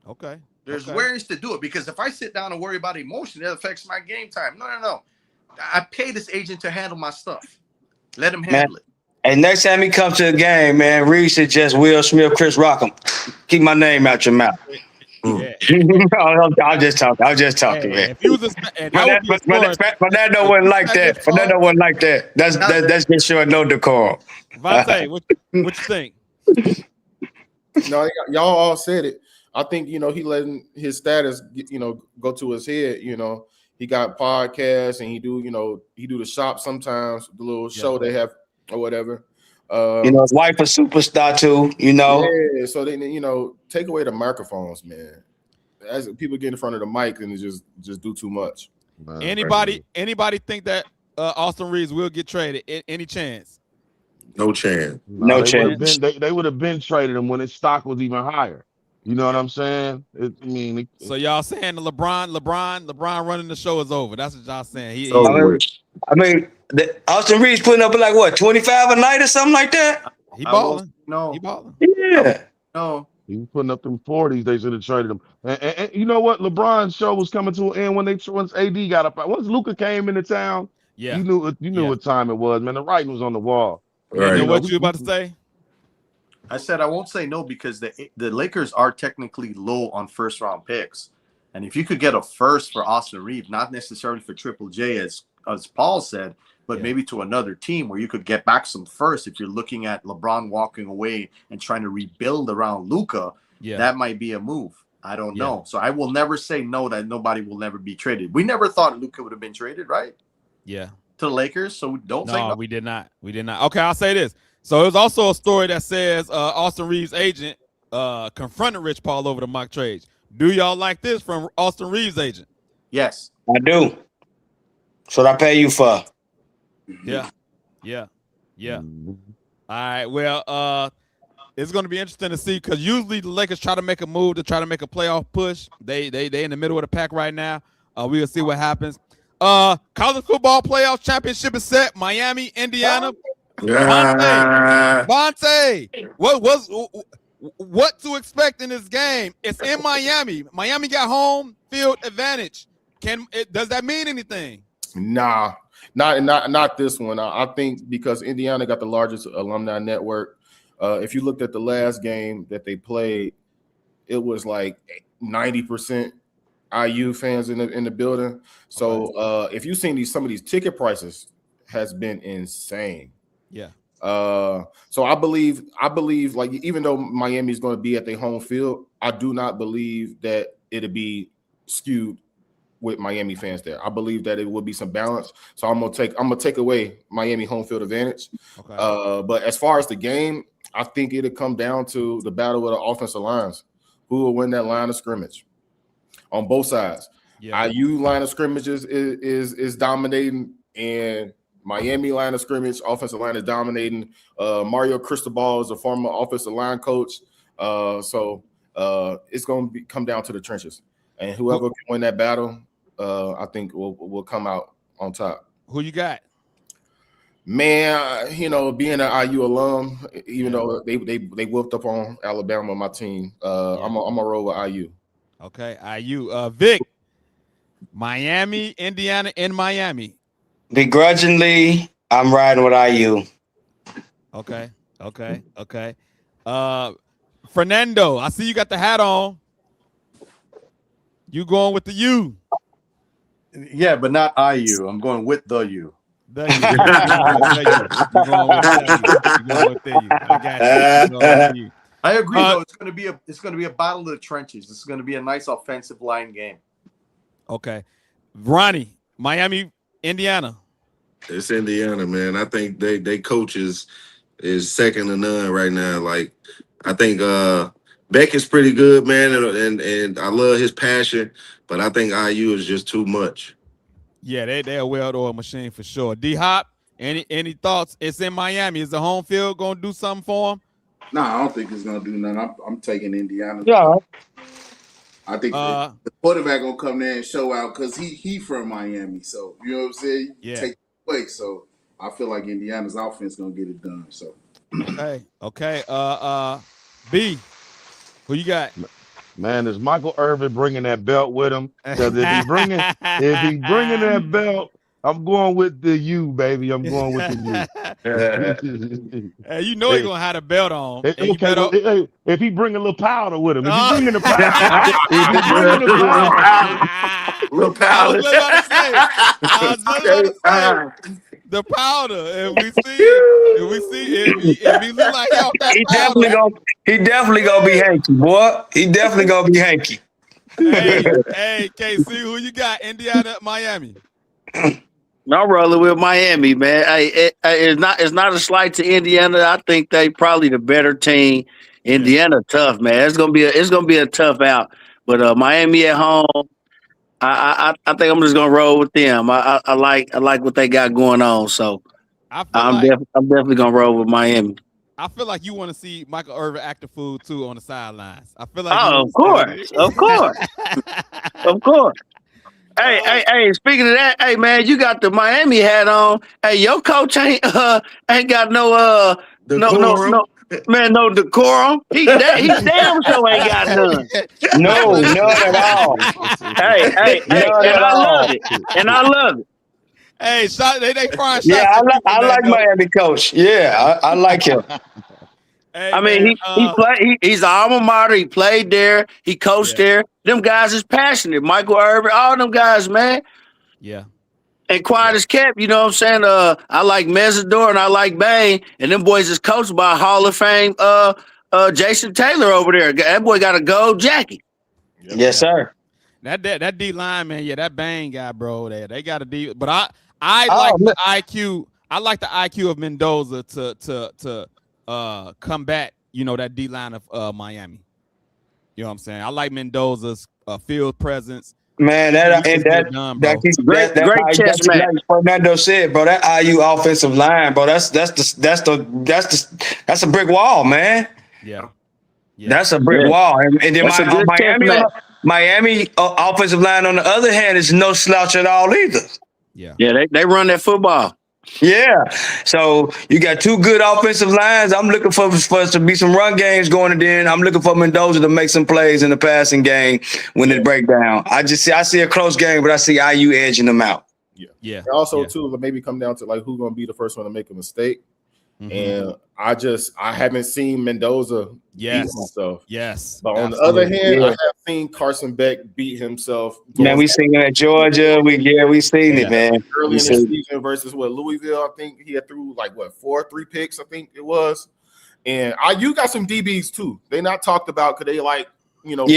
Okay. There's ways to do it because if I sit down and worry about emotion, it affects my game time. No. I pay this agent to handle my stuff. Let him handle it. And next time he comes to the game, man, Reese is just Will Smith, Chris Rockham. Keep my name out your mouth. Yeah. I'm just talking, man. If he was Fernando wasn't like that. Fernando wasn't like that. That's just showing no decorum. Vontae, what you think? No, y'all all said it. I think he letting his status go to his head. He got podcasts and he do the shop sometimes, the little show they have or whatever. His wife a superstar too. Yeah, so they take away the microphones, man. As people get in front of the mic and just do too much. Anybody think that Austin Reaves will get traded? Any chance? No chance. No chance. They would have been traded him when his stock was even higher. You know what I'm saying? So y'all saying the LeBron running the show is over? That's what y'all saying. Austin Reaves putting up like what, 25 a night or something like that? He balling. No. He balling. Yeah. No. He was putting up them 40s. They should have traded him. And you know what? LeBron's show was coming to an end once AD got up. Once Luka came into town, yeah, you knew what time it was, man. The writing was on the wall. Right. You know what you about to say? I said I won't say no because the Lakers are technically low on first round picks, and if you could get a first for Austin Reaves, not necessarily for Triple J as Paul said, but maybe to another team where you could get back some first. If you're looking at LeBron walking away and trying to rebuild around Luka, that might be a move. I don't know. So I will never say no that nobody will never be traded. We never thought Luka would have been traded, right? Yeah. To the Lakers. So don't say no. No, we did not. Okay, I'll say this. So there's also a story that says Austin Reaves' agent confronted Rich Paul over the mock trades. Do y'all like this from Austin Reaves' agent? Yes. I do. That's what I pay you for. Yeah. All right. Well, it's going to be interesting to see because usually the Lakers try to make a move to try to make a playoff push. They in the middle of the pack right now. We'll see what happens. College football playoff championship is set. Miami, Indiana. Vontae, what to expect in this game? It's in Miami. Miami got home field advantage. Does that mean anything? Nah, not this one. I think because Indiana got the largest alumni network. If you looked at the last game that they played, it was like 90% IU fans in the building. So if you've seen some of these ticket prices, has been insane. Yeah. So I believe like even though Miami's going to be at their home field, I do not believe that it'll be skewed with Miami fans there. I believe that it will be some balance. So I'm gonna take away Miami home field advantage. Okay. But as far as the game, I think it'll come down to the battle of the offensive lines. Who will win that line of scrimmage on both sides? Yeah. IU line of scrimmage is dominating, and Miami line of scrimmage, offensive line is dominating. Mario Cristobal is a former offensive line coach. So it's going to come down to the trenches. And whoever can win that battle, I think will come out on top. Who you got? Man, being an IU alum, even though they whooped up on Alabama, my team, I'm a roll with IU. Okay, IU. Vic, Miami, Indiana, and Miami. Begrudgingly, I'm riding with IU. Okay. Fernando, I see you got the hat on. You going with the U? Yeah, but not IU. I'm going with the U. The U. You're going with the U. I got you. You're going with the U. I agree, though. It's going to be a battle of the trenches. It's going to be a nice offensive line game. Okay, Ronnie, Miami, Indiana. It's Indiana, man. I think they coach is second to none right now. Like, I think Beck is pretty good, man, and I love his passion, but I think IU is just too much. Yeah, they're a well-oiled machine for sure. D-Hop, any thoughts? It's in Miami. Is the home field going to do something for him? No, I don't think it's going to do nothing. I'm taking Indiana. Yeah. I think the quarterback going to come there and show out because he from Miami. So, you know what I'm saying? Yeah. Take the play. So, I feel like Indiana's offense going to get it done. So, Okay. B, who you got? Man, is Michael Irvin bringing that belt with him? Because if he bringing that belt, I'm going with the U, baby. I'm going with the U. Hey, you know he's gonna have the belt on. If he bring a little powder with him, if he bringing the powder, Little powder. I was just about to say the powder. If we look like he definitely gonna be hanky, boy. He definitely gonna be hanky. Hey, KC, who you got? Indiana, Miami. I'm rolling with Miami, man. It's not a slight to Indiana. I think they probably the better team. Indiana tough, man. It's gonna be a tough out. But Miami at home, I think I'm just gonna roll with them. I like what they got going on. So I'm definitely gonna roll with Miami. I feel like you want to see Michael Irvin act a fool too on the sidelines. I feel like of course. Hey, speaking of that, hey man, you got the Miami hat on. Hey, your coach ain't got no decorum. He damn sure ain't got none. No, none at all. Hey, and I love it. Hey, they frying shots. Yeah, I like Miami coach. Yeah, I like him. Hey, I mean, he's an alma mater. He played there. He coached there. Them guys is passionate. Michael Irvin, all them guys, man. Yeah. And quiet as kept, you know what I'm saying? I like Mesidor and I like Bain, and them boys is coached by Hall of Fame Jason Taylor over there. That boy got a gold jacket. Yes, sir. That D line, man, that Bain guy, bro. They got a D, but I like the IQ. I like the IQ of Mendoza to combat, that D line of Miami. You know what I'm saying? I like Mendoza's field presence. Man, great chess match. Like Fernando said, bro, that IU offensive line, bro, that's a brick wall, man. Yeah. That's a brick wall. And then Miami offensive line, on the other hand, is no slouch at all either. Yeah, they run that football. Yeah. So you got two good offensive lines. I'm looking for us to be some run games going, and then I'm looking for Mendoza to make some plays in the passing game when it break down. I see a close game, but I see IU edging them out. Yeah. And also, too, maybe come down to like who's going to be the first one to make a mistake. Mm-hmm. And I haven't seen Mendoza beat himself. Yes. But on the other hand, I have seen Carson Beck beat himself. Man, we seen it at Georgia. We seen it, man. Early in the season versus Louisville, I think he had threw 3 picks, I think it was. And IU got some DBs too. They not talked about because they like They're like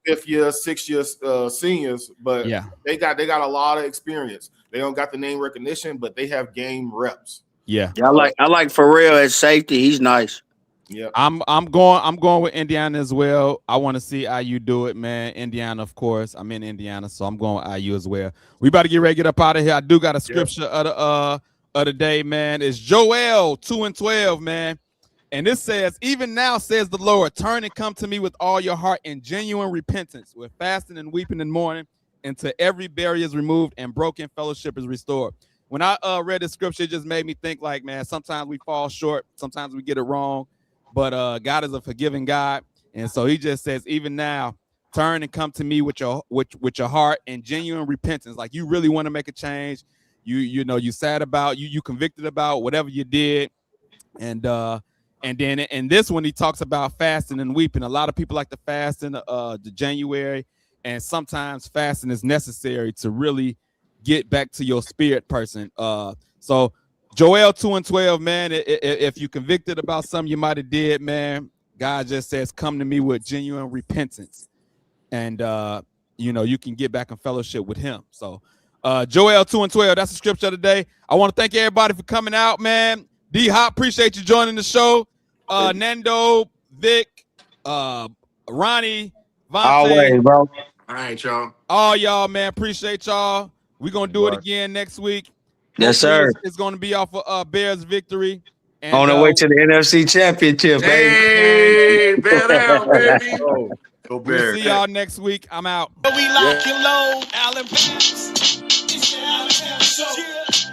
5th year, 6th year seniors, but they got a lot of experience. They don't got the name recognition, but they have game reps. Yeah. I like Pharrell at safety. He's nice. Yeah, I'm going with Indiana as well. I want to see IU do it, man. Indiana, of course. I'm in Indiana, so I'm going with IU as well. We about to get ready to get up out of here. I do got a scripture of the day, man. It's Joel 2:12, man. And this says, even now says the Lord, turn and come to me with all your heart in genuine repentance, with fasting and weeping and mourning, until every barrier is removed and broken fellowship is restored. When I read the scripture, it just made me think like, man, sometimes we fall short. Sometimes we get it wrong. But God is a forgiving God. And so he just says, even now, turn and come to me with your heart and genuine repentance. Like you really want to make a change. You sad about, you convicted about whatever you did. And then in this one, he talks about fasting and weeping. A lot of people like to fast in the January. And sometimes fasting is necessary to really get back to your spirit person. So Joel 2:12, man, if you convicted about something you might have did, man, God just says, come to me with genuine repentance. And, you can get back in fellowship with him. So Joel 2:12, that's the scripture of the day. I want to thank everybody for coming out, man. D-Hop, appreciate you joining the show. Nando, Vic, Ronnie, Vontae. Always, bro. All right, y'all. All y'all, man, appreciate y'all. We're going to do it again next week. Yes, sir. It's going to be off of Bears victory. And, on the way to the NFC Championship, baby. Hey, bet out, baby. Go We'll see y'all next week. I'm out. We lock and load, Allen Pass.